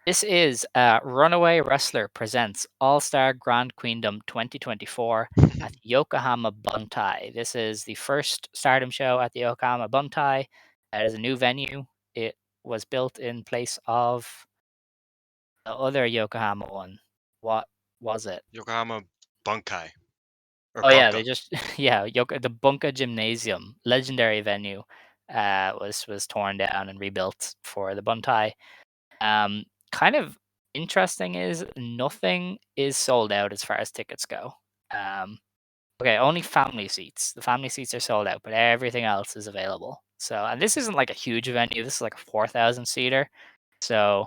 this is Runaway Wrestler presents All Star Grand Queendom 2024 at Yokohama Buntai. This is the first Stardom show at the Yokohama Buntai. It is a new venue. It was built in place of the other Yokohama one. What was it? Yokohama Bunkai or Oh yeah, they Bunka. just the Bunka Gymnasium, legendary venue, was torn down and rebuilt for the Buntai. Kind of interesting is nothing is sold out as far as tickets go. Um, okay, only family seats. The family seats are sold out, but everything else is available. So, and this isn't like a huge venue. This is like a 4,000 seater. So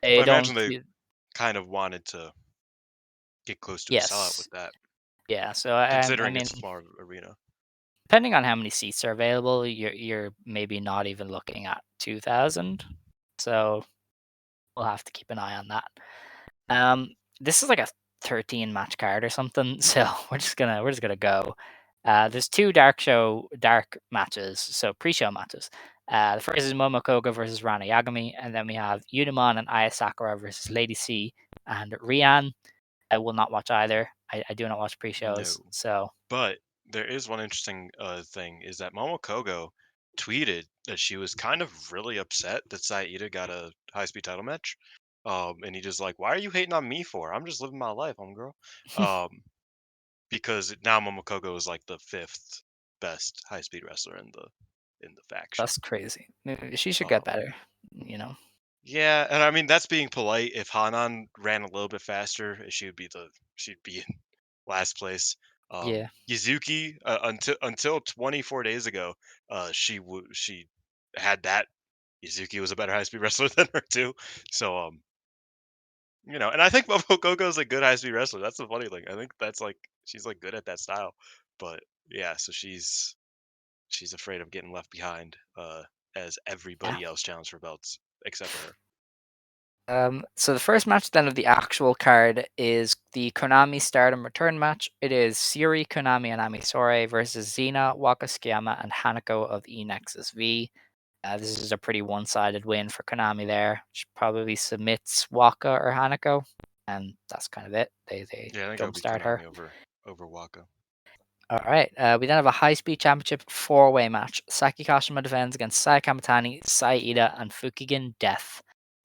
I they imagine don't. they kind of wanted to get close to a sellout Yes, with that, yeah. So I considering mean, it's a smaller arena. depending on how many seats are available, you're maybe not even looking at 2,000. So we'll have to keep an eye on that. Mm. This is like a 13 match card or something, so we're just gonna go. There's 2 dark matches, so pre-show matches. The first is Momokoga versus Ranna Yagami, and then we have Unimon and Aya Sakura versus Lady C and Rian. I will not watch either. I do not watch No. pre-shows, so But there is one interesting thing is that Momokogo tweeted that she was kind of really upset that Saida got a high speed title match. And he just like, "Why are you hating on me for? I'm just living my life, homegirl." Um, because now Momokogo is like the 5th best high speed wrestler in the faction. that's crazy. Maybe she should get Um, better, you know. yeah, and I mean that's being polite. If Hanan ran a little bit faster, she'd be in last place. Yeah, Yuzuki until 24 days ago, she had that. Yuzuki was a better high speed wrestler than her too. So and I think Momokogo is a good high speed wrestler. That's the funny thing. I think that's like she's like good at that style. But yeah, so she's afraid of getting left behind as yeah. everybody else challenged for belts except for her. So the first match then of the actual card is the Konami Stardom return match. It is Sareee, Konami, and Amisore versus Xena, Waka Tsukiyama, and Hanako of E-Nexus V. This is a pretty one-sided win for Konami there. She probably submits Waka or Hanako, and that's kind of it. They Yeah, I think it would be jumpstart her. Konami over Waka. All right. We then have a high-speed championship four-way match. Saki Kashima defends against Sai Kamitani, Sai Ida, and Fukigen Death.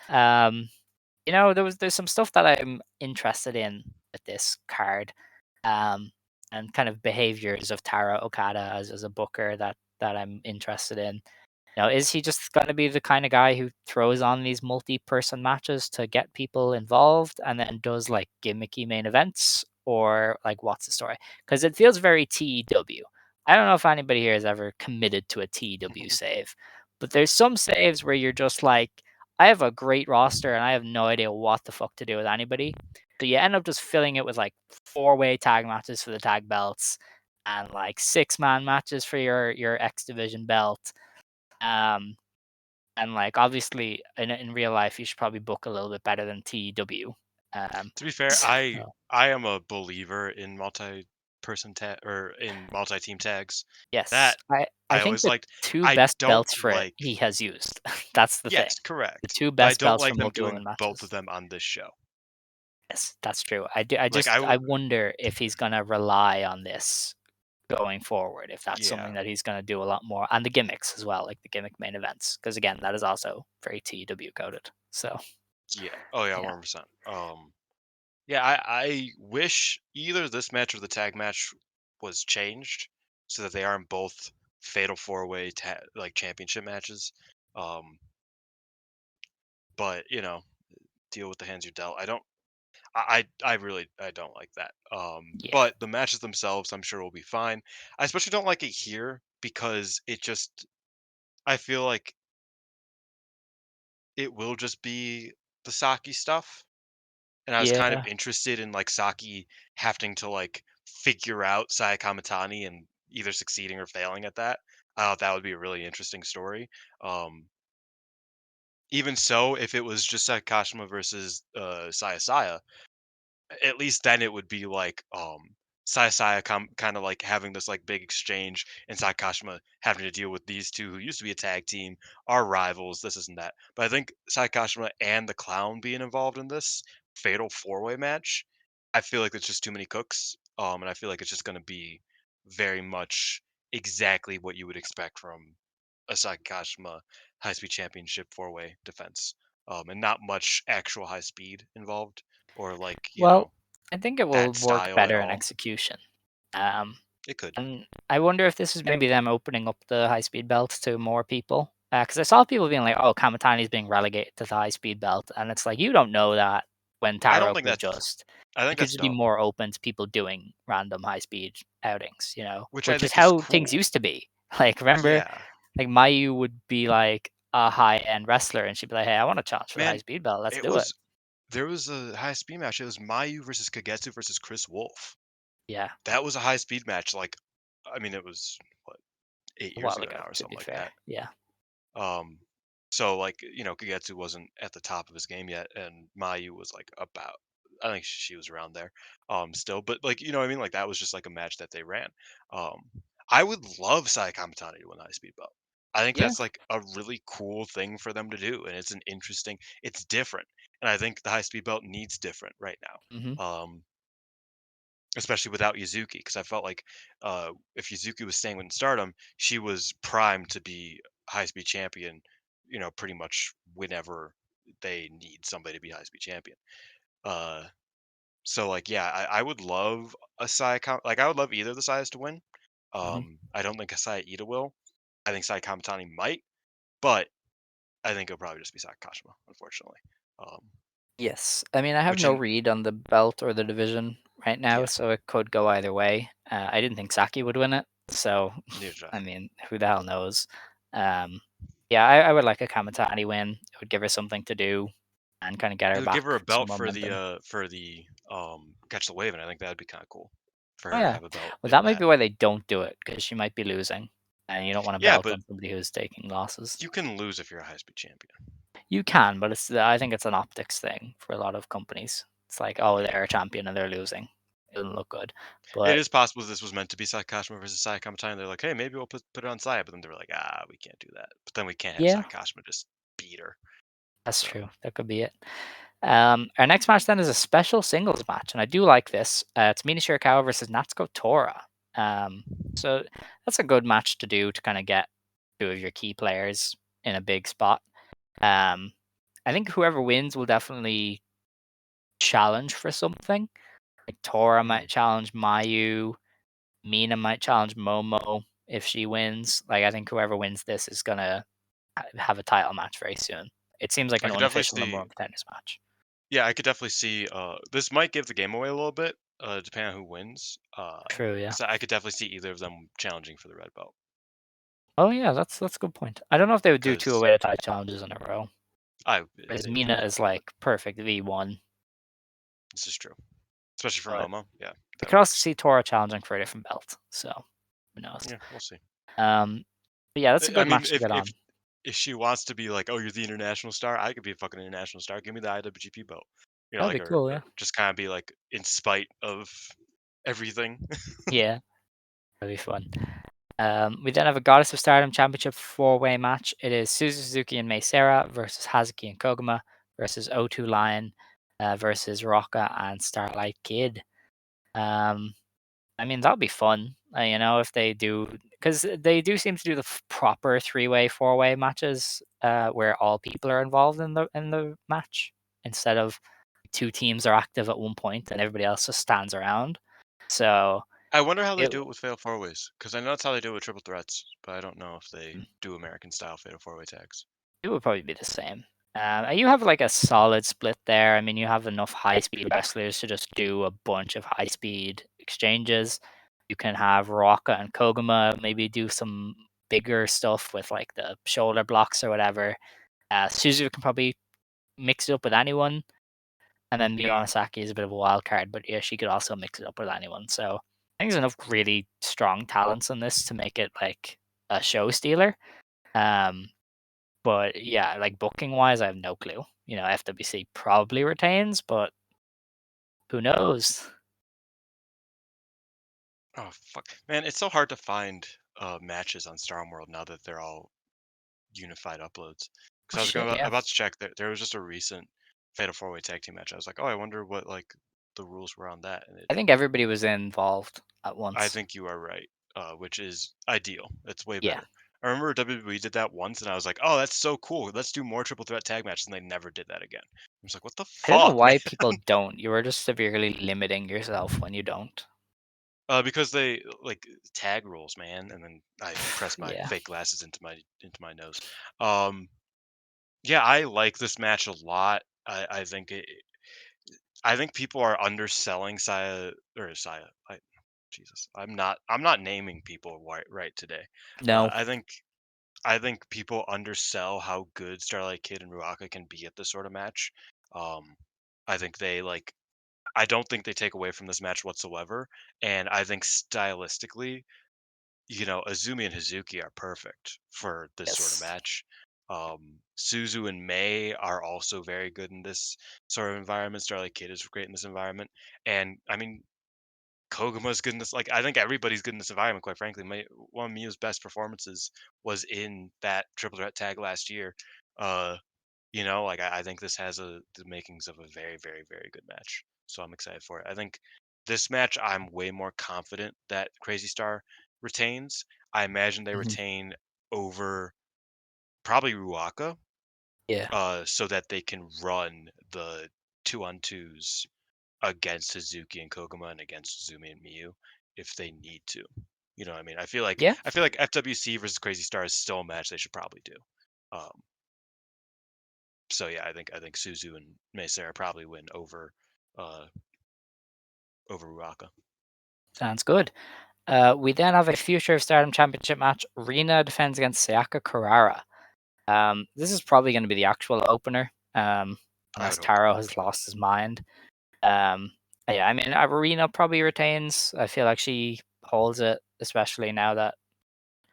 There's some stuff that I'm interested in with this card, and kind of behaviors of Taro Okada as a booker that I'm interested in. Is he just going to be the kind of guy who throws on these multi-person matches to get people involved and then does like gimmicky main events, or like what's the story? Because it feels very TEW. I don't know if anybody here has ever committed to a TEW save, but there's some saves where you're just like, I have a great roster and I have no idea what the fuck to do with anybody. So you end up just filling it with like four-way tag matches for the tag belts and like six-man matches for your X Division belt. And like obviously in real life, you should probably book a little bit better than TEW. To be fair, I So, I am a believer in multi-team tags. yes, That I I think always the liked. two I best don't belts for it like. he has used. That's the thing. Yes, The correct. two But I best don't belts for like them multi-woman doing both of matches. them on this show. Yes, that's true. I do. Like I wonder if he's gonna rely on this going forward. If that's something yeah, that he's gonna do a lot more, and the gimmicks as well, like the gimmick main events, because again, that is also very TW coded. So yeah. Oh yeah, yeah, 100%. Yeah, I wish either this match or the tag match was changed so that they aren't both fatal four-way like championship matches. Um, but deal with the hands you're dealt. I really I don't like that. yeah, But the matches themselves, I'm sure will be fine. I especially don't like it here because I feel like it will just be the Saki stuff. And I was kind of yeah. interested in like Saki having to like figure out Saya Kamitani and either succeeding or failing at that. I thought that would be a really interesting story. Um, Even so, if it was just Kashima versus Saya, at least then it would be like Saya kind of like having this like big exchange and Kashima having to deal with these two who used to be a tag team, are rivals, this isn't that. But I think Kashima and the clown being involved in this fatal four-way match, I feel like it's just too many cooks. And I feel like it's just gonna be very much exactly what you would expect from a Kashima high speed championship four-way defense. And not much actual high speed involved or like Well, I think it will that work style at better in all. execution. Um, It could. and I wonder if this is maybe them opening up the high speed belts to more people. Because I saw people being like, "Oh, Kamatani's being relegated to the high speed belt," and it's like you don't know that when I don't Taro think could that's just I he think could that's just be dumb, more open to people doing random high speed outings, which I which is think is how things cool. used to be. Like, remember, Yeah. like Mayu would be like a high end wrestler, and she'd be like, "Hey, I want to challenge for the high Man, speed belt. Let's it do it." was there was a high speed match. It was Mayu versus Kagetsu versus Chris Wolf. Yeah, That was a high speed match. Like, I mean, it was what, eight a years while ago ago, now or to something be like fair. that. Yeah. Um, so like Kagetsu wasn't at the top of his game yet, and Mayu was like about. I think she was around there, still. But like what I mean, like that was just like a match that they ran. Um, I would love Sai Kamitani to win the high speed belt. I think Yeah. that's like a really cool thing for them to do, and it's different, and I think the high speed belt needs different right Hmm. now. Especially without Yuzuki, because I felt like if Yuzuki was staying with Stardom, she was primed to be high speed champion, pretty much whenever they need somebody to be high speed champion. Uh, so like, yeah, I would love like I would love either of the sides to win. Hmm. I don't think Asai Ida will. I think Sai Kamitani might, but I think it'll probably just be Sai Kashima, unfortunately. Um, Yes. I mean, I have which no in read on the belt or the division right now, Yeah, so it could go either way. I didn't think Saki would win it, so neither did I. I mean, who the hell knows? Um, yeah, I would like a Kamatani win. It would give her something to do and kind of get It her would give back her a some belt momentum. for the catch the wave, and I think that'd be kind of cool for Oh her to yeah. have a belt Well, in that might be that. why they don't do it because she might be losing, and you don't want to Yeah, belt but on somebody who's taking losses. you can lose if you're a high speed champion. You can, but I think it's an optics thing for a lot of companies. It's like, oh, they're a champion and they're losing. It doesn't look good. It But is possible this was meant to be Kashima versus Sai Kamitani. They're like, hey, maybe we'll put it on Sai, but then they were like, we can't do that. But then we can't have yeah, Sai Kashima just beat her. that's So true. That could be it. Our next match then is a special singles match, and I do like this. It's Mina Shirakawa versus Natsuko Tora. So that's a good match to do to kind of get two of your key players in a big spot. I think whoever wins will definitely challenge for something. Like Tora might challenge Mayu, Mina might challenge Momo if she wins. Like I think whoever wins this is gonna have a title match very soon. It seems like I an could definitely unofficial number see. one contenders match. Yeah, I could definitely see. This might give the game away a little bit, depending on who wins. True, yeah. Because I could definitely see either of them challenging for the red belt. Oh yeah, that's a good point. I don't know if they would do two Because away to tie challenges in a row. Because they Mina probably is would, but like perfect V1. this is true, especially for But Momo. Yeah, I that could also works. see Tora challenging for a different belt. So who knows? Yeah, we'll see. But yeah, that's a I good mean, match to get on. if she wants to be like, oh, you're the international star, I could be a fucking international star. Give me the IWGP belt. That'd be cool, Or yeah. just kind of be like in spite of everything. Yeah, that'd be fun. We then have a Goddess of Stardom Championship 4-way match. It is Suzu Suzuki and Mei Seira versus Hazuki and Koguma versus O2 Lion versus Rocca and Starlight Kid. I mean, that'll be fun, if they do, because they do seem to do the proper 3-way, 4-way matches where all people are involved in the match instead of two teams are active at one point and everybody else just stands around. So I wonder how they it do it with Fatal Four Ways, because I know that's how they do it with Triple Threats, but I don't know if they do American style Fatal Four Way tags. It would probably be the same. You have like a solid split there. I mean, you have enough high speed wrestlers to just do a bunch of high speed exchanges. You can have Rocca and Koguma maybe do some bigger stuff with like the shoulder blocks or whatever. Suzu can probably mix it up with anyone. And then Miyonasaki is a bit of a wild card, but yeah, she could also mix it up with anyone. So I think there's enough really strong talents in this to make it like a show stealer. Um, but yeah, like booking wise, I have no clue. FWC probably retains, but who knows? Oh fuck, man! It's so hard to find matches on Star World now that they're all unified uploads. Oh Because I was shit, going yeah. about to check that there was just a recent Fatal Four Way tag team match. I was like, oh, I wonder what like the rules were on that, and I think everybody was involved at I once. think you are right, which is ideal. It's way Yeah. better. I remember WWE did that once, and I was like, "Oh, that's so cool. Let's do more triple threat tag matches." And they never did that again. I was like, "What the I don't know fuck, man?" why people don't. You are just severely limiting yourself when you don't. Because they like tag rules, man. And then I press my Yeah. fake glasses into my nose. Um, yeah, I like this match a lot. I think people are underselling Saya. Jesus, I'm not naming people right today. No. I think people undersell how good Starlight Kid and Ruaka can be at this sort of match. Um, I think they like. I don't think they take away from this match whatsoever, and I think stylistically, Azumi and Hazuki are perfect for this sort of Yes. match. Suzu and Mei are also very good in this sort of environment. Starlight Kid is great in this environment, and I mean, Koguma's good in this. Like, I think everybody's good in this environment. Quite frankly, one of Miu's best performances was in that triple threat tag last year. Uh, like I think this has the makings of a very, very, very good match. So I'm excited for it. I think this match, I'm way more confident that Crazy Star retains. I imagine they Mhm. retain over probably Ruaka, Yeah. so that they can run the 2-on-2s against Suzuki and Koguma and against Zumi and Miyu if they need to. You know what I mean? Yeah. I feel like FWC versus Crazy Star is still a match they should probably do. Um, so yeah, I think Suzu and Meisera probably win uh over Ruaka. Sounds good. We then have a Future of Stardom Championship match. Rina defends against Sayaka Kurara. This is probably going to be the actual opener, I unless would hope. Taro has lost his mind. Um, yeah, I mean, Arena probably retains. I feel like she holds it, especially now that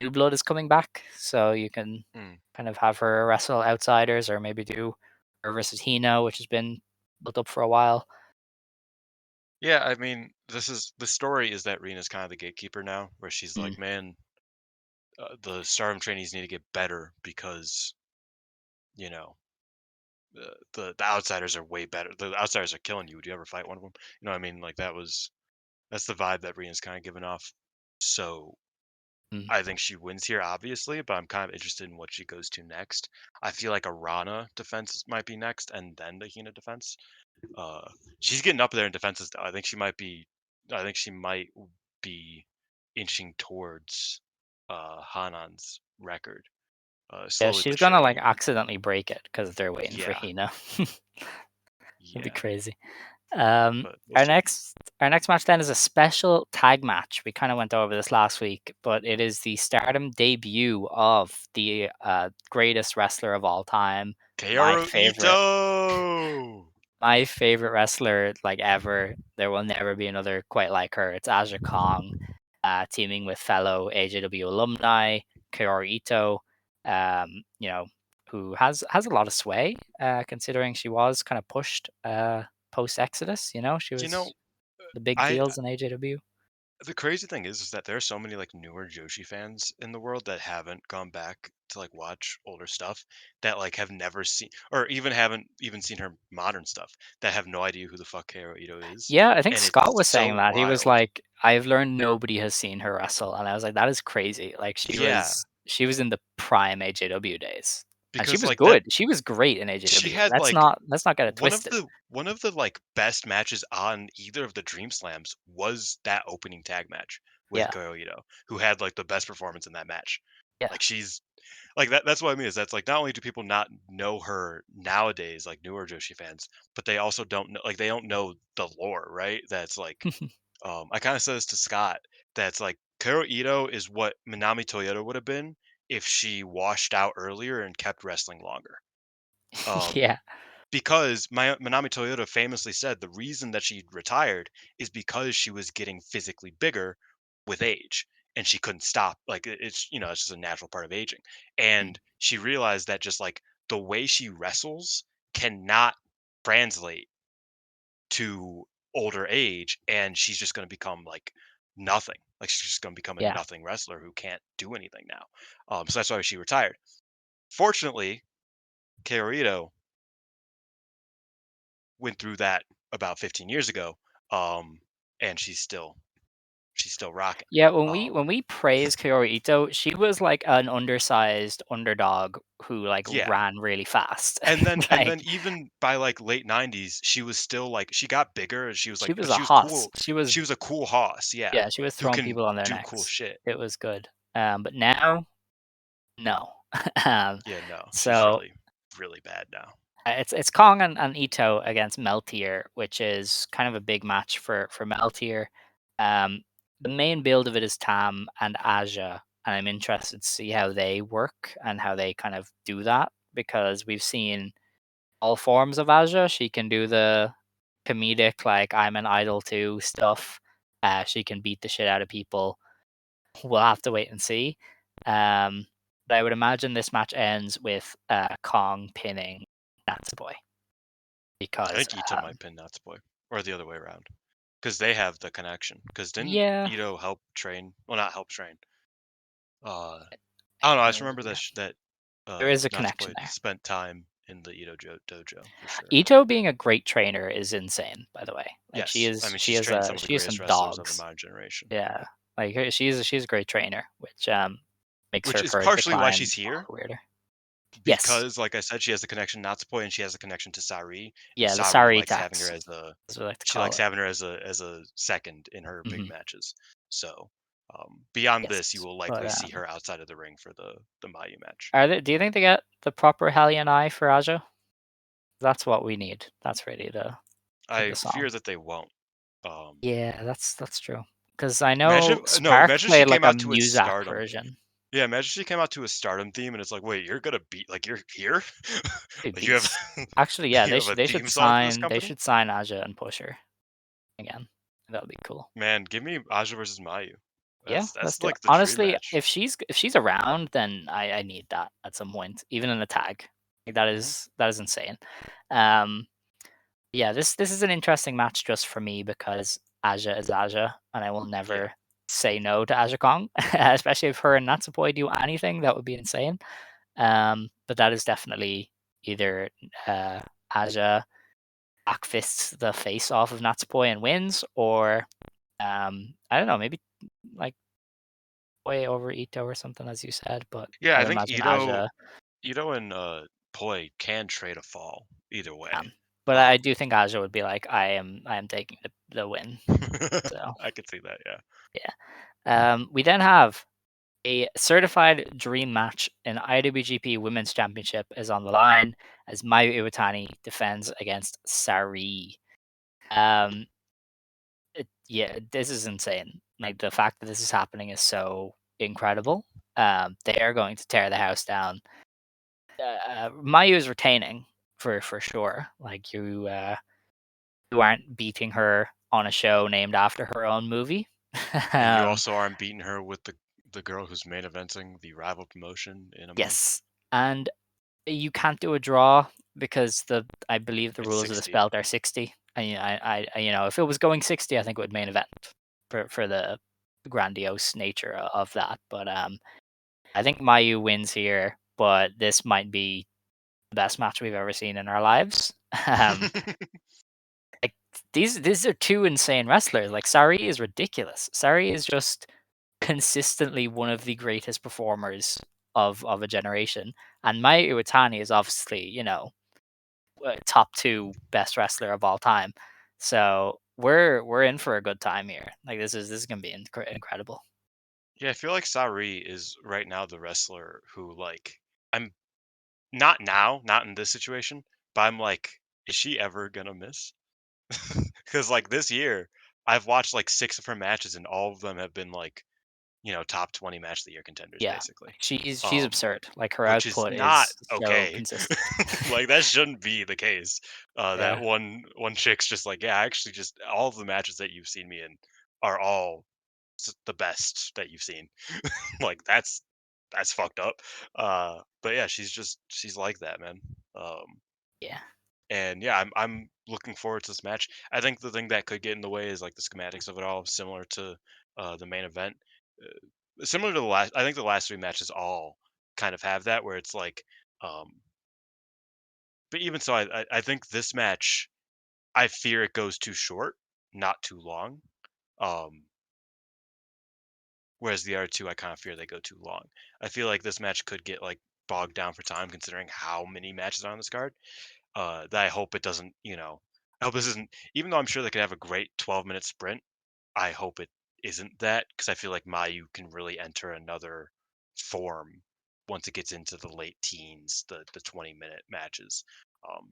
New Blood is coming back. So you can Mm. kind of have her wrestle outsiders, or maybe do her versus Hino, which has been built up for a while. Yeah, I mean, the story is that Rena's kind of the gatekeeper now, where she's Mm. like, man, the Stardom trainees need to get better because you know the outsiders are way better. The outsiders are killing you. Would you ever fight one of them? You know what I mean? Like that's the vibe that Rena's kind of giving off. So Mm. I think she wins here, obviously, but I'm kind of interested in what she goes to next. I feel like a Rana defense might be next, and then the Hina defense. Uh, she's getting up there in defenses though. I think she might be inching towards Hanan's record, Yeah, slowly she's but gonna like surely. accidentally break it because they're waiting for Yeah, Hina. That'd be yeah, crazy. but we'll Our see. next match then is a special tag match. We kind of went over this last week, but it is the Stardom debut of the greatest wrestler of all time, my Kaoru favorite, Ito. my favorite wrestler like ever. There will never be another quite like her. It's Aja Kong, teaming with fellow AJW alumni Kaoru Ito. You know, who has a lot of sway, considering she was kind of pushed post Exodus. You know, she You was know, the big I deals in AJW. the crazy thing is that there are so many like newer Joshi fans in the world that haven't gone back to like watch older stuff that like have never seen or even haven't even seen her modern stuff that have no idea who the fuck Kaoru Ito is, Yeah, I think and it's Scott was saying so that. He was wild. like, "I've learned nobody has seen her wrestle," and I was like, "That is crazy!" Like Yeah, she was in the prime AJW days, and she because was like that good. She was great in she AJW. had like Let's not get it twisted. one of the like best matches on either of the Dream Slams was that opening tag match with Yeah, Kaoru Ito, who had like the best performance in that match. yeah, Like she's like that's what I mean is that's like not only do people not know her nowadays, like newer Joshi fans, but they also don't know like they don't know the lore, right? That's like I kind of said this to Scott. That's like Karo Ito is what Minami Toyota would have been if she washed out earlier and kept wrestling longer. Um, yeah, because Minami Toyota famously said the reason that she retired is because she was getting physically bigger with age and she couldn't stop. Like it's it's just a natural part of aging. mm, And she realized that just like the way she wrestles cannot translate to older age and she's just going to become like nothing. Like she's just going to become a yeah, nothing wrestler who can't do anything now. So that's why she retired. Fortunately, Kaoru Ito went through that about 15 years ago, um, and she's still rocking. yeah. When Um, we praise Kaori Ito, she was like an undersized underdog who like yeah, ran really fast. and Like then even by like late 90s, she was still like she got bigger. And she was she like, was but a she was hoss. cool. She was She was a cool hoss, yeah, Yeah, she was who throwing can people on their do cool necks. shit. It was good. But now, no. um, Yeah, no, she's so really bad now. it's Kong and Ito against Meltier, which is kind of a big match for Meltier. Um, the main build of it is Tam and Aja, and I'm interested to see how they work and how they kind of do that because we've seen all forms of Aja. She can do the comedic, like I'm an idol too stuff. She can beat the shit out of people. We'll have to wait and see. Um, but I would imagine this match ends with Kong pinning Natsupoi I because think Ito might pin Natsuboy, or the other way around, because they have the connection. Because didn't yeah, Ito help train? Well, not help train. I don't know. I just remember that that there is a connection Natsuko there. spent time in the dojo for sure. Ito being a great trainer is insane. By the way, like Yes, I mean she she's has trained some of the she has greatest some wrestlers of the dogs. modern generation, Yeah, like she's a great trainer, which makes which her is current partially why decline she's a here. lot weirder. Yes, Because, like I said, she has the connection to Natsuko and she has a connection to Sareee, and yeah, the Sareee Sareee likes having her tax, as a as we like to she call likes it. having her as a second in her big Hmm. matches. So beyond this, you Yes, will but likely see her outside of the ring for the Mayu match. are they? Do you think they get the proper Hellion Eye for Aja? That's what we need. That's really the I song. fear that they won't. Um, Yeah, that's true. Because I imagine know no, Spark imagine she played came like a out to a Muzak Stardom. version. Yeah, imagine she came out to a Stardom theme, and it's like, wait, you're gonna beat like you're here, Big like you have beast. Actually, yeah, you have a they theme song for this company. should sign Aja and push her again. That would be cool. Man, give me Aja versus Mayu. Yeah, That's let's that's do it. like the dream Honestly, match. if she's around, then I need that at some point, even in a tag. Like, Mhm. that is insane. Um, yeah, this is an interesting match just for me because Aja is Aja, and I will Yeah. never say no to Aja Kong, especially if her and Natsupoi do anything, that would be insane. But that is definitely either Aja backfists the face off of Natsupoi and wins, or I don't know, maybe like way over Ito or something, as you said. But Yeah, I I would think imagine Aja Ito and Poi can trade a fall either way. can. But I Um, do think Aja would be like, I am taking the win. So I could see that. Yeah. yeah. We then have a certified dream match in IWGP Women's Championship is on the line as Mayu Iwatani defends against Sareee. Um, yeah, this is insane. Like the fact that this is happening is so incredible. They are going to tear the house down. Mayu is retaining for sure. Like you aren't beating her on a show named after her own movie. And you um, also aren't beating her with the girl who's main eventing the rival promotion in a month. yes, and you can't do a draw because I believe the It's rules of this 60. belt are 60. And if it was going 60, I think it would main event for the grandiose nature of that. But I think Mayu wins here, but this might be the best match we've ever seen in our lives. Um, like these are two insane wrestlers. Like Sareee is ridiculous. Sareee is just consistently one of the greatest performers of a generation, and Mayu Iwatani is obviously top two best wrestler of all time. So we're in for a good time here. Like this is gonna be incredible. Yeah, I feel like Sareee is right now the wrestler who like I'm not now, not in this situation, but I'm like, is she ever gonna miss? Because like this year, I've watched like 6 of her matches, and all of them have been like, top 20 match of the year contenders, Yeah, basically. like she's Um, absurd. Like her which is output not is so okay. consistent. Like that shouldn't be the case. That Yeah, one chick's just like, yeah, actually, just all of the matches that you've seen me in are all the best that you've seen. Like that's fucked up. But yeah, she's like that, man. Um, yeah. and yeah, I'm looking forward to this match. I think the thing that could get in the way is like the schematics of it all, similar to the main event. Similar to the last, I think the last 3 matches all kind of have that where it's like, um, but even so, I think this match, I fear it goes too short, not too long. Um, Whereas the other two, I kind of fear they go too long. I feel like this match could get like bogged down for time, considering how many matches are on this card. That I hope it doesn't. I hope this isn't. Even though I'm sure they could have a great 12-minute sprint, I hope it isn't that because I feel like Mayu can really enter another form once it gets into the late teens, the 20-minute matches.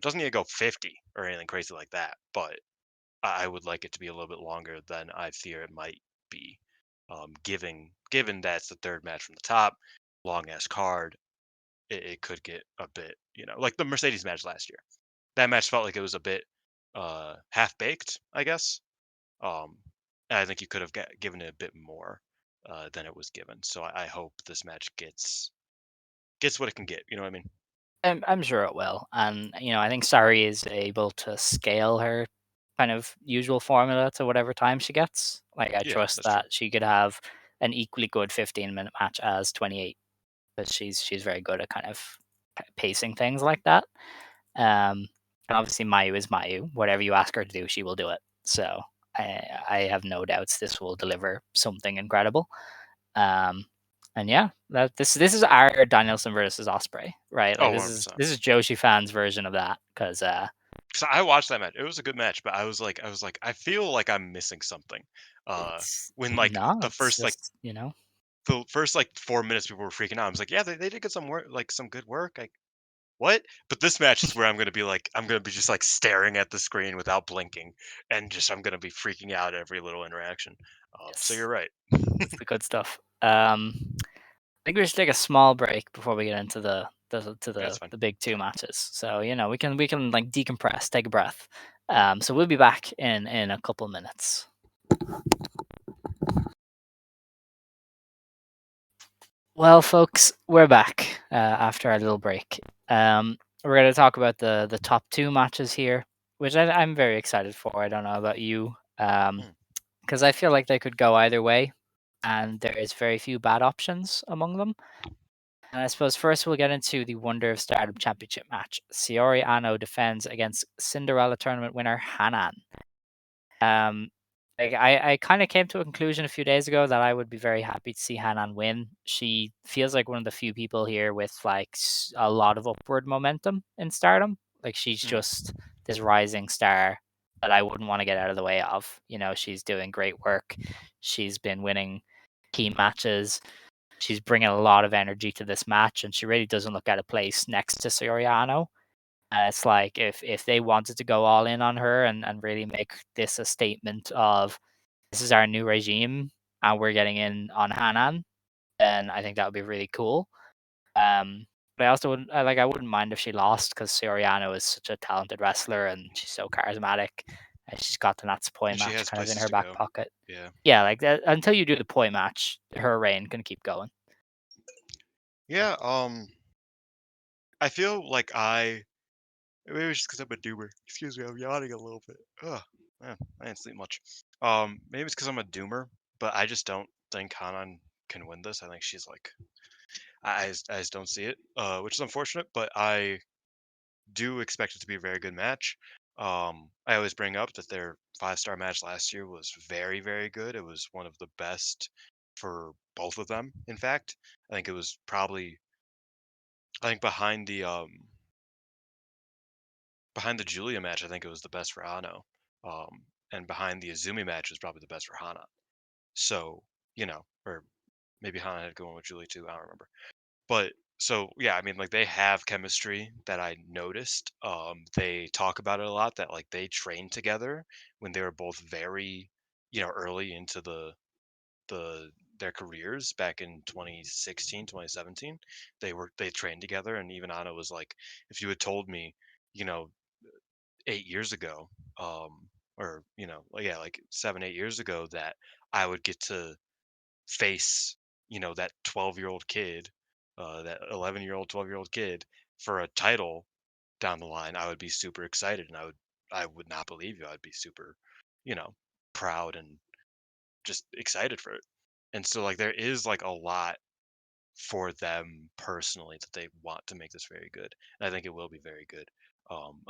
Doesn't need to go 50 or anything crazy like that, but I would like it to be a little bit longer than I fear it might be. Given that's the third match from the top, long ass card, it could get a bit, like the Mercedes match last year. That match felt like it was a bit half baked, I guess. Um, and I think you could have given it a bit more than it was given. So I hope this match gets what it can get. You know what I mean? I'm sure it will, and I think Sari is able to scale her kind of usual formula to whatever time she gets. Like I Yeah, trust that's true. that she could have an equally good 15-minute match as 28, but she's very good at kind of pacing things like that. And obviously Mayu is Mayu. Whatever you ask her to do, she will do it. So I have no doubts this will deliver something incredible. Um, and yeah, this is our Danielson versus Osprey, right? Oh, Like this is 100%. this is Joshi fans' version of that because So I watched that match. It was a good match, but I was like, I feel like I'm missing something. it's When like no, the it's first like just the first like 4 minutes people were freaking out. I was like, yeah, they did get some work, like some good work. Like what? But this match is where I'm gonna be just like staring at the screen without blinking, and just I'm gonna be freaking out at every little interaction. So you're yes, right. it's the good stuff. I think we should take a small break before we get into That's fine. the big two matches. So we can like decompress, take a breath. So we'll be back in a couple minutes. Well, folks, we're back after our little break. We're going to talk about the top two matches here, which I'm very excited for. I don't know about you, Mm. because I feel like they could go either way, and there is very few bad options among them. And I suppose first we'll get into the Wonder of Stardom Championship match. Sareee Ano defends against Cinderella tournament winner Hanan. Um, like I kind of came to a conclusion a few days ago that I would be very happy to see Hanan win. She feels like one of the few people here with like a lot of upward momentum in Stardom. Like she's Mm. just this rising star that I wouldn't want to get out of the way of. You know, she's doing great work. She's been winning key matches. She's bringing a lot of energy to this match, and she really doesn't look out of place next to Soriano. It's like if they wanted to go all in on her and really make this a statement of this is our new regime and we're getting in on Hanan, then I think that would be really cool. But I also wouldn't I wouldn't mind if she lost because Soriano is such a talented wrestler and she's so charismatic. And she's got the Natsuko And she match has kind of in places her to back go. pocket. Yeah. Yeah, like that, until you do the poi match, her reign can keep going. Yeah. I feel like maybe it's just because I'm a doomer. Excuse me, I'm yawning a little bit. Ugh, man, I didn't sleep much. Maybe it's because I'm a doomer, but I just don't think Hanan can win this. I think she's like, I just don't see it, which is unfortunate. But I do expect it to be a very good match. I always bring up that their 5-star match last year was very, very good. It was one of the best for both of them. In fact, I think it was probably, I think behind the Julia match, I think it was the best for Ano. And behind the Izumi match was probably the best for Hana. So, or maybe Hana had going with Julia too. I don't remember. But so yeah, I mean, like they have chemistry that I noticed. They talk about it a lot that like they trained together when they were both very, early into the their careers back in 2016, 2017. They trained together, and even Anna was like, if you had told me, you know, 8 years ago, or like, yeah, like 7, 8 years ago, that I would get to face, that 12-year-old kid, that 11-year-old, 12-year-old kid for a title down the line, I would be super excited, and I would not believe you. I'd be super, you know, proud and just excited for it. And so like there is like a lot for them personally that they want to make this very good. And I think it will be very good.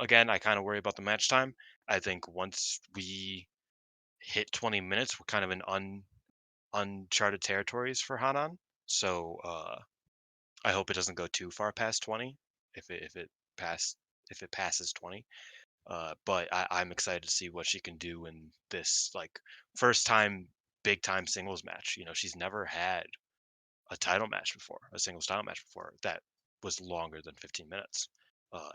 Again, I kind of worry about the match time. I think once we hit 20 minutes, we're kind of in uncharted territories for Hanan. So I hope it doesn't go too far past 20. Pass if it passes 20. But I'm excited to see what she can do in this like first time big time singles match. She's never had a title match before, a singles title match before that was longer than 15 minutes.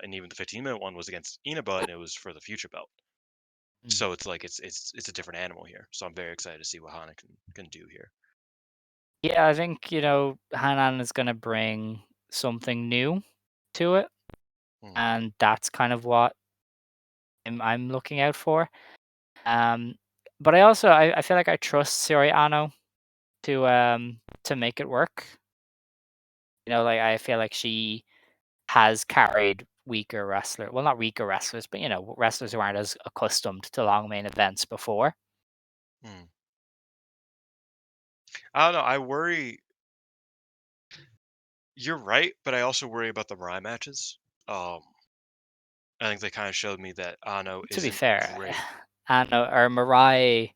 And even the 15-minute one was against Inaba, and it was for the future belt. Mm. So it's like it's a different animal here. So I'm very excited to see what Hana can do here. Yeah, I think, Hanan is gonna bring something new to it, Mm, and that's kind of what I'm looking out for. Um, but I feel like I trust Siri Ano to make it work. Like I feel like she has carried weaker wrestler, well, not weaker wrestlers, but wrestlers who aren't as accustomed to long main events before. mm. I don't know. I worry. You're right, but I also worry about the Mirai matches. Um, I think they kind of showed me that Ano To be isn't fair, great. Ano or Mirai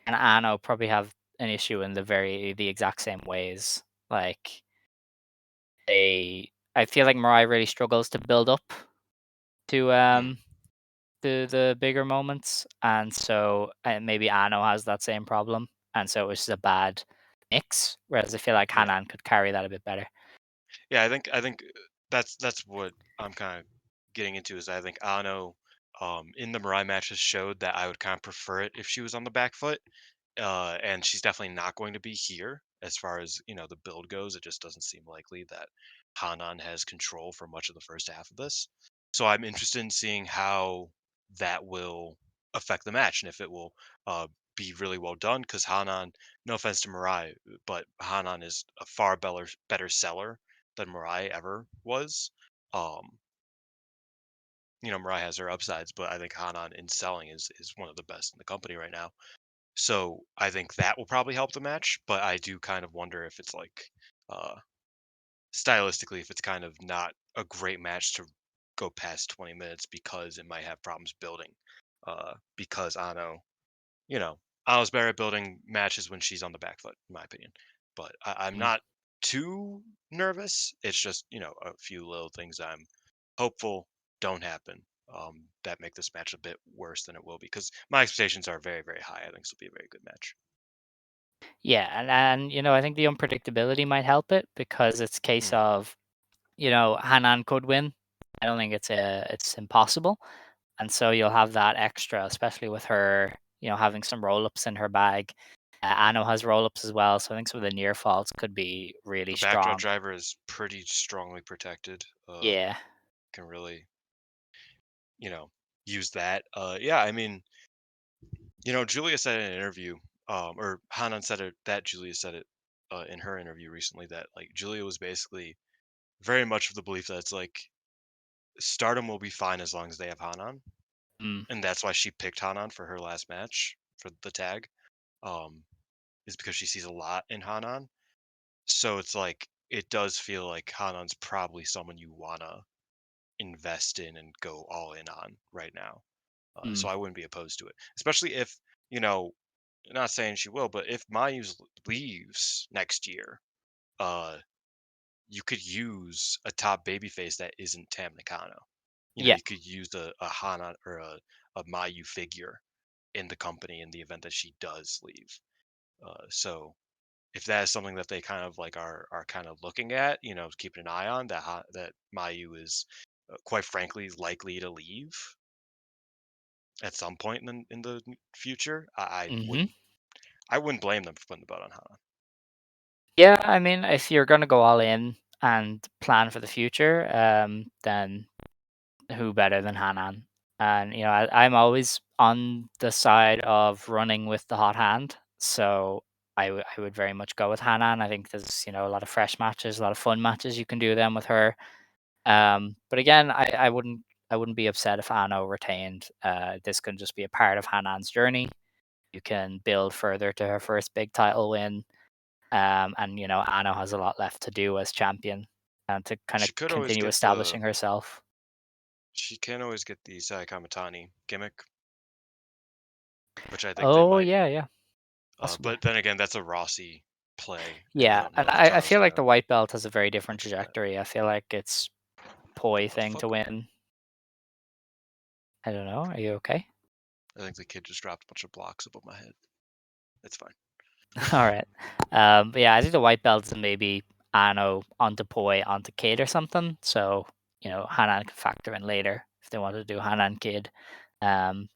and Ano probably have an issue in the exact same ways. Like I feel like Mirai really struggles to build up to Mm, the bigger moments, and so maybe Ano has that same problem, and so it's just a bad mix. Whereas I feel like yeah. Hanan could carry that a bit better. Yeah, I think that's what I'm kind of getting into is I think Ano in the Mirai matches showed that I would kind of prefer it if she was on the back foot. And she's definitely not going to be here as far as, the build goes. It just doesn't seem likely that Hanan has control for much of the first half of this. So I'm interested in seeing how that will affect the match and if it will be really well done because Hanan, no offense to Mirai, but Hanan is a far better seller than Mirai ever was. Um, Mirai has her upsides, but I think Hanan in selling is one of the best in the company right now. So I think that will probably help the match, but I do kind of wonder if it's like uh stylistically, if it's kind of not a great match to go past 20 minutes because it might have problems building. Because you know, Ano's better at building matches when she's on the back foot, in my opinion. But I'm Mm. not too nervous. It's just, a few little things I'm hopeful don't happen that make this match a bit worse than it will be. Because my expectations are very, very high. I think this will be a very good match. Yeah, and I think the unpredictability might help it because it's a case Mm. of Hanan could win. I don't think it's impossible, and so you'll have that extra, especially with her having some roll ups in her bag. Ano has roll ups as well, so I think some of the near falls could be really The backdrop strong. driver is pretty strongly protected. Yeah. Can really, you know, use that. Yeah, I mean, Julia said in an interview, or Hanan said it, that Julia said it in her interview recently, that like Julia was basically very much of the belief that it's like Stardom will be fine as long as they have Hanan, Mm, and that's why she picked Hanan for her last match for the tag. Um, is because she sees a lot in Hanan. So it's like it does feel like Hanan's probably someone you wanna invest in and go all in on right now. So mm, I wouldn't be opposed to it, especially if you know, not saying she will, but if Mayu's leaves next year, uh, you could use a top babyface that isn't Tam Nakano. yeah. You could use a Hana or a Mayu figure in the company in the event that she does leave. So if that is something that they kind of like are kind of looking at, keeping an eye on, that Mayu is quite frankly likely to leave at some point in the future, Hmm. I wouldn't blame them for putting the belt on Hana. Yeah, I mean, if you're gonna go all in and plan for the future, then who better than Hanan? And I'm always on the side of running with the hot hand, so I would very much go with Hanan. I think there's a lot of fresh matches, a lot of fun matches you can do them with her. But again, I wouldn't be upset if Ano retained. This can just be a part of Hanan's journey. You can build further to her first big title win. And Ano has a lot left to do as champion and to kind of She could always continue get the establishing herself. she can always get the Sai Kamitani gimmick, which I think they Oh might. yeah, yeah, possibly. But then again, that's a Rossi play, and I Yeah, don't and know if I Tara's feel like gonna the white belt has a very look different at that. trajectory. I feel like it's Poi The thing to fuck? win. I don't know. Are you okay? I think the kid just dropped a bunch of blocks above my head. It's fine. All right. But yeah, I think the white belts and maybe Ano onto Poi onto Kid or something. So Hanan can factor in later if they wanted to do Hanan Kid. Um,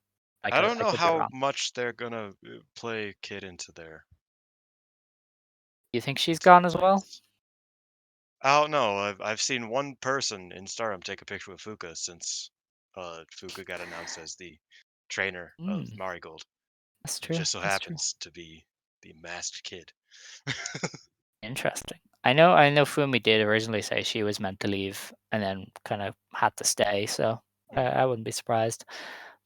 I don't I know could be how wrong. much they're gonna play kid You think she's into their gone as well? plans. I don't know. I've seen one person in Stardom take a picture with Fuka since Fuka got announced as the trainer of Mm, Marigold. that's It true. just so That's true. happens to be the masked kid. Interesting. I know Fumi did originally say she was meant to leave and then kind of had to stay, so Mm, I wouldn't be surprised.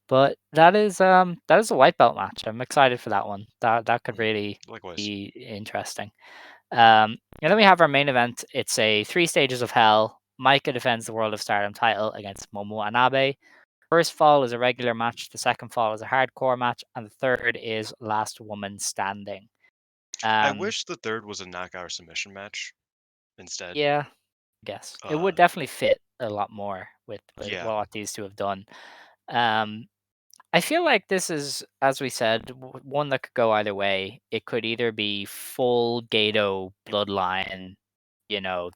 But that is a white belt match. I'm excited for that one. That could mm. really Likewise. be interesting. And then we have our main event. It's a 3 stages of hell. Maika defends the World of Stardom title against Momo Anabe. First fall is a regular match. The second fall is a hardcore match, and the third is last woman standing. I Um, wish the third was a knockout or submission match instead. yeah, guess. It Uh, would definitely fit a lot more with yeah, what these two have done. Um, I feel like this is, as we said, one that could go either way. It could either be full Gato bloodline,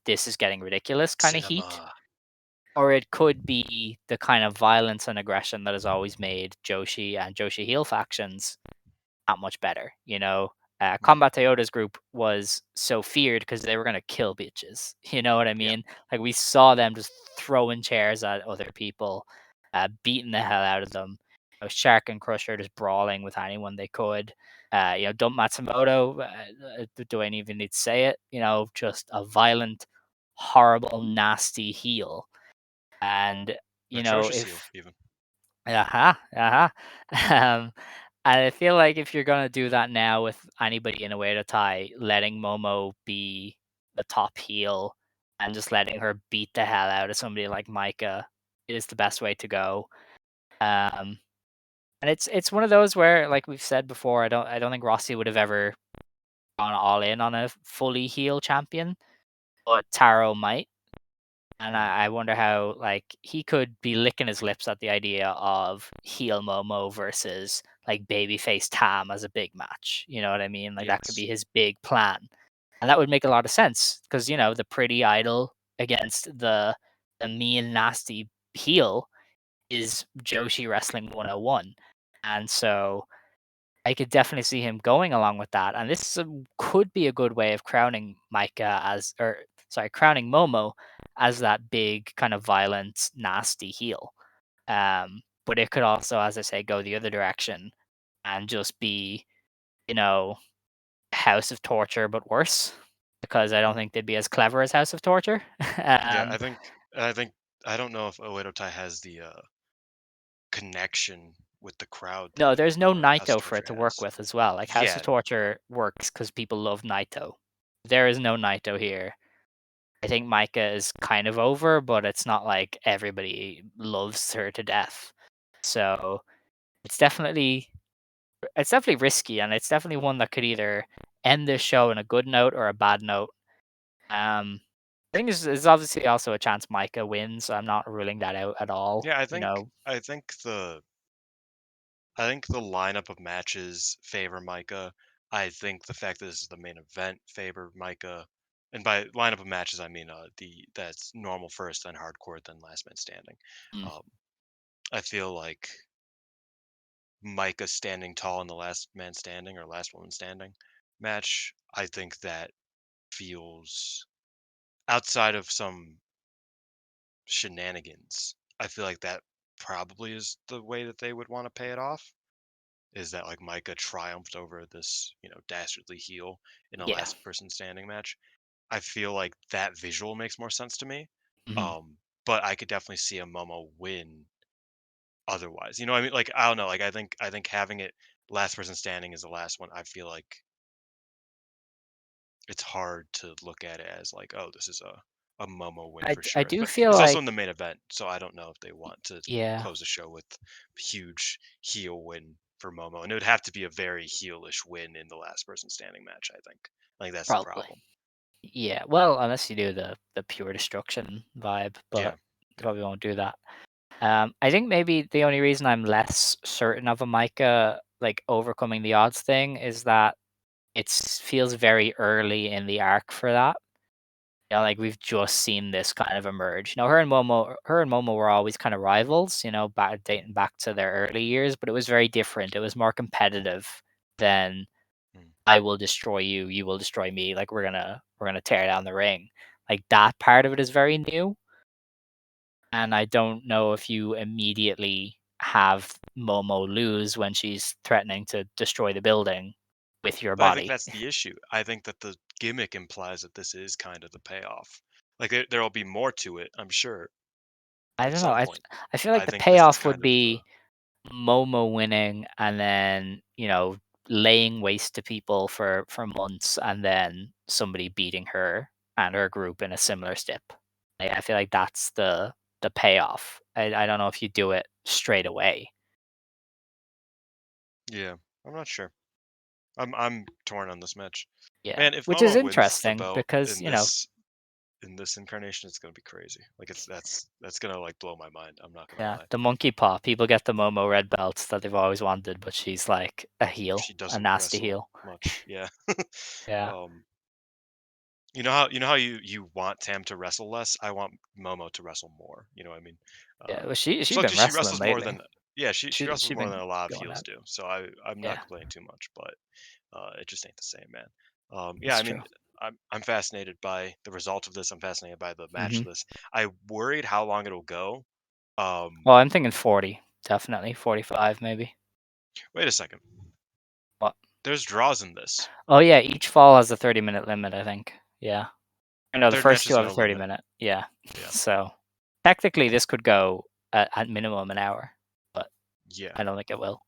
this is getting ridiculous kind of heat, cinema. or it could be the kind of violence and aggression that has always made Joshi and Joshi heel factions not much better. Mm, Combat Toyota's group was so feared because they were gonna kill bitches. You know what I yeah, mean? Like we saw them just throwing chairs at other people, beating the hell out of them. Shark and Crusher just brawling with anyone they could. Dump Matsumoto. Do I even need to say it? Just a violent, horrible, nasty heel. And Atrocious heel, if even. um, and I feel like if you're gonna do that now with anybody in a way to tie, letting Momo be the top heel and just letting her beat the hell out of somebody like Micah is the best way to go. Um, and it's one of those where, like we've said before, I don't think Rossi would have ever gone all in on a fully heel champion, but Taro might. And I wonder how, like, he could be licking his lips at the idea of heel Momo versus like babyface Tam as a big match. You know what I mean? Like that could Yes. be his big plan, and that would make a lot of sense because the pretty idol against the mean nasty heel is Joshi Wrestling 101, and so I could definitely see him going along with that, and this could be a good way of crowning crowning Momo as that big kind of violent, nasty heel. But it could also, as I say, go the other direction and just be, House of Torture but worse, because I don't think they'd be as clever as House of Torture. Yeah, um, I don't know if Oedo Tai has the connection with the crowd no, that there's no House of Naito for it Torture to work has. with as well. Like House of Yeah, Torture works because people love Naito. There is no Naito here. I think Micah is kind of over, but it's not like everybody loves her to death. So it's definitely risky, and it's definitely one that could either end this show in a good note or a bad note. I think there's obviously also a chance Micah wins, so I'm not ruling that out at all. yeah. I think the lineup of matches favor Micah. I think the fact that this is the main event favor Micah. And by lineup of matches, I mean that's normal first, then hardcore, then last man standing. Mm. Um, I feel like Micah standing tall in the last man standing or last woman standing match. I think that feels outside of some shenanigans. I feel like that probably is the way that they would want to pay it off. Is that like Micah triumphed over this, dastardly heel in a Yeah. last person standing match? I feel like that visual makes more sense to me. Mhm. But I could definitely see a Momo win otherwise. You know what I mean? Like I don't know, like I think having it last person standing is the last one, I feel like it's hard to look at it as like, oh, this is a Momo win for I sure. do But feel it's also like, in the main event, so I don't know if they want to yeah, close the show with huge heel win for Momo, and it would have to be a very heelish win in the last person standing match. I think that's the probably. problem. Yeah, well, unless you do the pure destruction vibe, Yeah, but they yeah. probably won't do that. I think maybe the only reason I'm less certain of a Micah like overcoming the odds thing is that it feels very early in the arc for that. Like we've just seen this kind of emerge. Her and Momo were always kind of rivals, back dating back to their early years, but it was very different. It was more competitive than Mm. I will destroy you, you will destroy me. Like we're gonna tear down the ring. Like that part of it is very new, and I don't know if you immediately have Momo lose when she's threatening to destroy the building with your But I think body. that's the issue. I think that the gimmick implies that this is kind of the payoff. Like there'll be more to it, I'm sure, I at don't know. some I point. th- I feel like I the think this is payoff would kind of the be Momo winning and then, laying waste to people for months and then somebody beating her and her group in a similar step. I feel like that's the payoff. I don't know if you do it straight away. yeah. I'm not sure. I'm torn on this match. Yeah. Man, if Which is Momo wins the interesting belt because, in this incarnation, it's gonna be crazy. Like that's gonna like blow my mind. I'm not gonna yeah, lie. the monkey paw. People get the Momo red belts that they've always wanted, but she's like a She heel, a doesn't nasty wrestle heel. much. Yeah. Yeah. um, you know how you want Tam to wrestle less. I want Momo to wrestle more. You know what I mean? Yeah. Um, Well, she's especially been she wrestling wrestles more lately. than yeah she wrestles She's more than been a lot of going heels out. do. So I'm not Yeah, complaining too much, but it just ain't the same, man. Yeah, it's I true. mean, I'm fascinated by the result of this. I'm fascinated by the match Hmm. of this. I worried how long it'll go. Um, Well, I'm thinking 40. definitely 45 maybe. Wait a second. What? There's draws in this. Oh yeah, each fall has a 30-minute limit, I think. Yeah. No, the Third first match two is have a no limit. 30-minute. Yeah. Yeah. So technically this could go at minimum an hour, but Yeah. I don't think it will.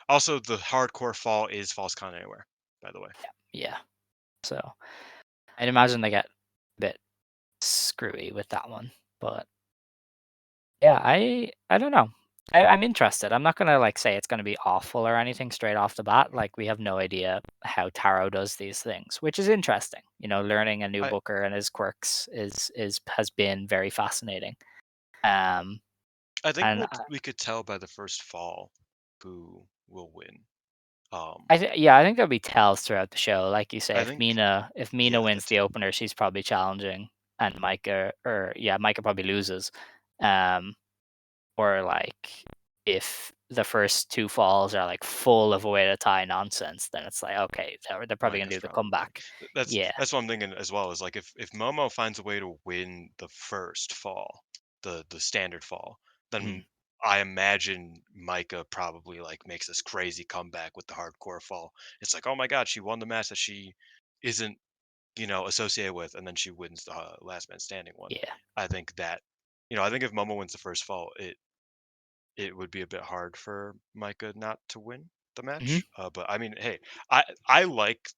Also, the hardcore fall is false count anywhere, by the way. Yeah. So I'd imagine they get a bit screwy with that one. But yeah, I don't know. I'm interested. I'm not gonna like say it's gonna be awful or anything straight off the bat. Like we have no idea how Taro does these things, which is interesting. You know, learning a new I- booker and his quirks is has been very fascinating. Um, I think and we could tell by the first fall who will win. I think there'll be tells throughout the show. Like you say, I if think Mina yeah, wins that the too. opener, she's probably challenging, and Micah Micah probably loses. Or like if the first two falls are like full of away to tie nonsense, then it's like okay, they're probably gonna Micah's do the probably winning. comeback. Yeah. That's what I'm thinking as well. Is like if Momo finds a way to win the first fall, the standard fall, Mhm. then I imagine Micah probably like makes this crazy comeback with the hardcore fall. It's like, oh my god, she won the match that she isn't associated with, and then she wins the last man standing one. Yeah. I think that I think if Momo wins the first fall, it would be a bit hard for Micah not to win the Mhm. match. But I mean, hey, I like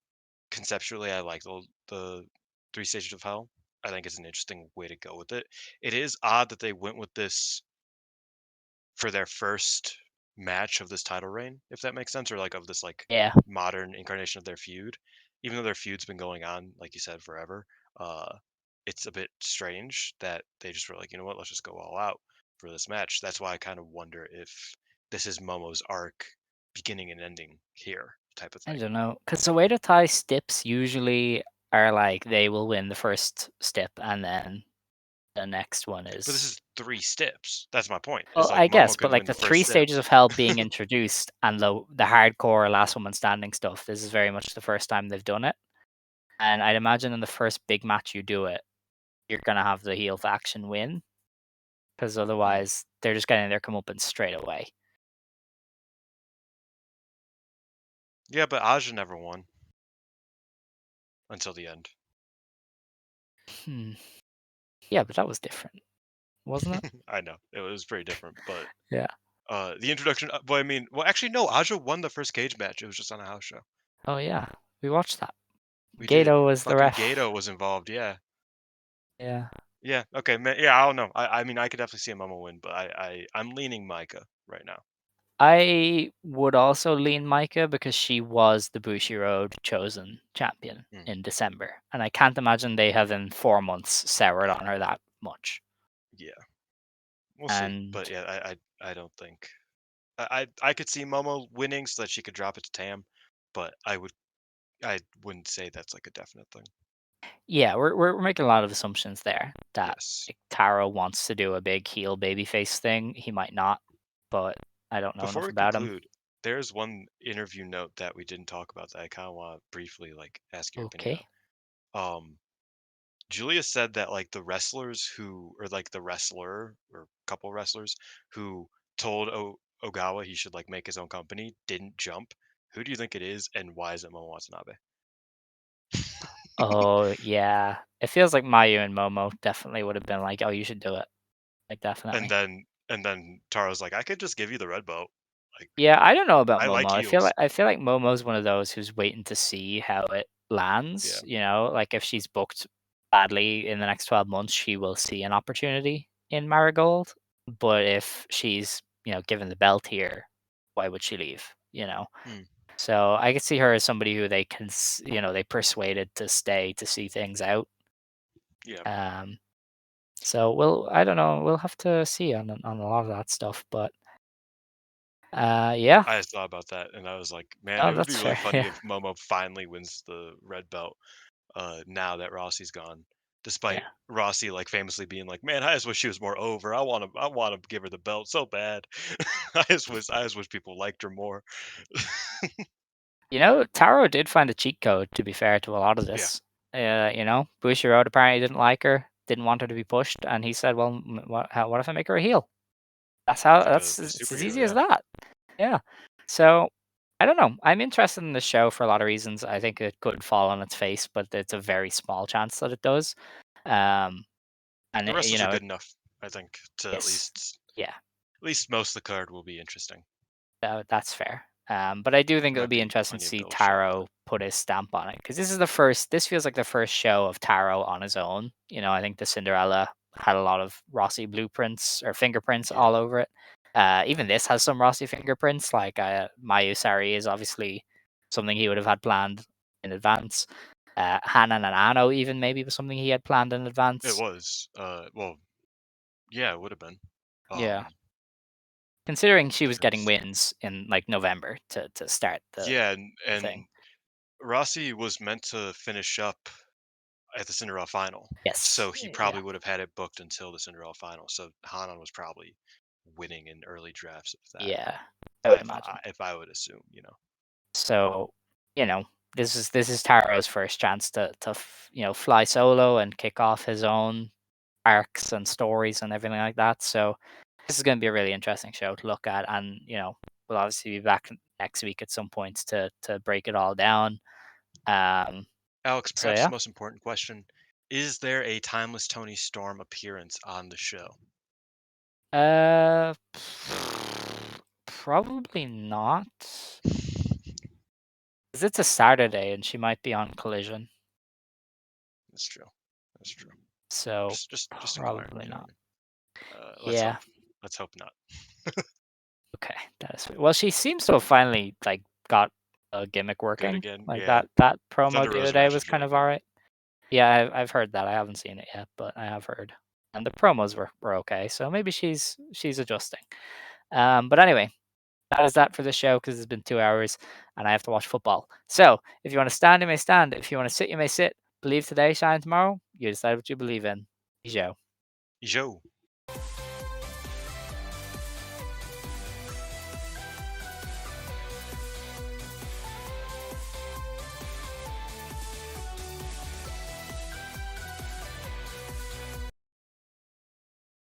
conceptually, I like the three stages of hell. I think it's an interesting way to go with it. It is odd that they went with this for their first match of this title reign, if that makes sense, or like of this like Yeah. modern incarnation of their feud. Even though their feud's been going on, like you said, forever, uh, it's a bit strange that they just were like, you know what, let's just go all out for this match. That's why I kind of wonder if this is Momo's arc beginning and ending here, type of I thing. don't know, because the way to tie stips usually are like they will win the first stip and then the next one But this is. is three steps. That's my point. Is Well, like I guess, Momo but can like win the the first three step. stages of hell being introduced and the hardcore last woman standing stuff, this is very much the first time they've done it. And I'd imagine in the first big match you do it, you're gonna have the heel faction win, because Hmm. otherwise they're just getting their comeuppance straight away. Yeah, but Aja never won until the end. Hmm. Yeah, but that was different, wasn't it? I know it was pretty different, but Yeah. the introduction. Well, I mean, well, actually, no. Aja won the first cage match. It was just on a house show. Oh yeah, we watched that. We did. Gato was the Fucking ref. Gato was involved. Yeah. Yeah. Yeah. Okay. Yeah. I don't know. I mean, I could definitely see a Momo win, but I'm leaning Micah right now. I would also lean Micah because she was the Bushiroad chosen champion Hmm. in December, and I can't imagine they have in 4 months soured on her that much. Yeah. We'll see. And But yeah, I don't think I could see Momo winning so that she could drop it to Tam, but I wouldn't say that's like a definite thing. yeah, we're making a lot of assumptions there that Yes. like, Taro wants to do a big heel babyface thing. He might not, but I don't know Before enough we about him. conclude, there's one interview note that we didn't talk about that I kind of want to briefly like ask your opinion Okay. on. Julia said that like the wrestlers who, or like the wrestler or couple wrestlers who told Ogawa he should like make his own company didn't jump. Who do you think it is, and why is it Momo Watanabe? Oh yeah, it feels like Mayu and Momo definitely would have been like, "Oh, you should do it." Like And definitely. then Taro's like, I could just give you the red belt. Like Yeah, I don't know about I Momo. like heels. I feel like Momo's one of those who's waiting to see how it Yeah. lands. You know, like if she's booked badly in the next 12 months, she will see an opportunity in Marigold. But if she's given the belt here, why would she leave? You know. Hmm. So I could see her as somebody who they can, they persuaded to stay to see things out. Yeah. Um, so I don't know, we'll have to see on a lot of that stuff, but yeah, I just thought about that and I was like, man, oh, it would be that's really fair. funny Yeah, if Momo finally wins the red belt now that Rossi's gone. yeah. Despite Rossi like famously being like, "Man, I just wish she was more over. I want to give her the belt so bad. I just wish people liked her more." Taro did find a cheat code. To be fair to a lot of Yeah. this, Bushiroad apparently didn't like her, didn't want her to be pushed, and he said, "Well, what if I make her a heel?" That's how. Like That's a it's as superhero, easy as yeah. that. Yeah. So I don't know. I'm interested in the show for a lot of reasons. I think it could fall on its face, but it's a very small chance that it does. Um, and The wrestlers are it good enough, I think, to yes, yeah, at least most of the card will be interesting. that's fair. But I do think There it'll might be be interesting to plenty of see bullshit, but Taro put his stamp on it because this is the first. This feels like the first show of Taro on his own. I think the Cinderella had a lot of Rossi blueprints or fingerprints yeah, all over it. Even this has some Rossi fingerprints. Like Mayu Sareee is obviously something he would have had planned in advance. Hanan and Ano even maybe was something he had planned in it advance. was. Well, yeah, it would have been. Yeah, considering she was getting Because wins in like November to start the yeah, thing. and Rossi was meant to finish up at the Cinderella final, Yes. so he Yeah. probably would have had it booked until the Cinderella final. So Hanan was probably winning in early drafts of that. Yeah. I would imagine. If I would assume, So, you know, this is Taro's first chance to fly solo and kick off his own arcs and stories and everything like that. So this is going to be a really interesting show to look at, and we'll obviously be back next week at some points to break it all down. Um, Alex, so perhaps yeah, the most important question: is there a timeless Tony Storm appearance on the show? uh, probably not, 'cause it's a Saturday and she might be on Collision. That's true. That's true. So Just inquiring. probably You know what not. I mean? Let's hope. Yeah. Let's hope not. Okay, that is well. She seems to have finally like got a gimmick Good working. again. Like Yeah. that The promo Thunder the other Rosa day match was is kind really of good. alright. Yeah, I've heard that. I haven't seen it yet, but I have heard, and the promos were okay. So maybe she's adjusting. But anyway, that is that for the show because it's been 2 hours and I have to watch football. So if you want to stand, you may stand. If you want to sit, you may sit. Believe today, shine tomorrow. You decide what you believe in. Joe. Joe.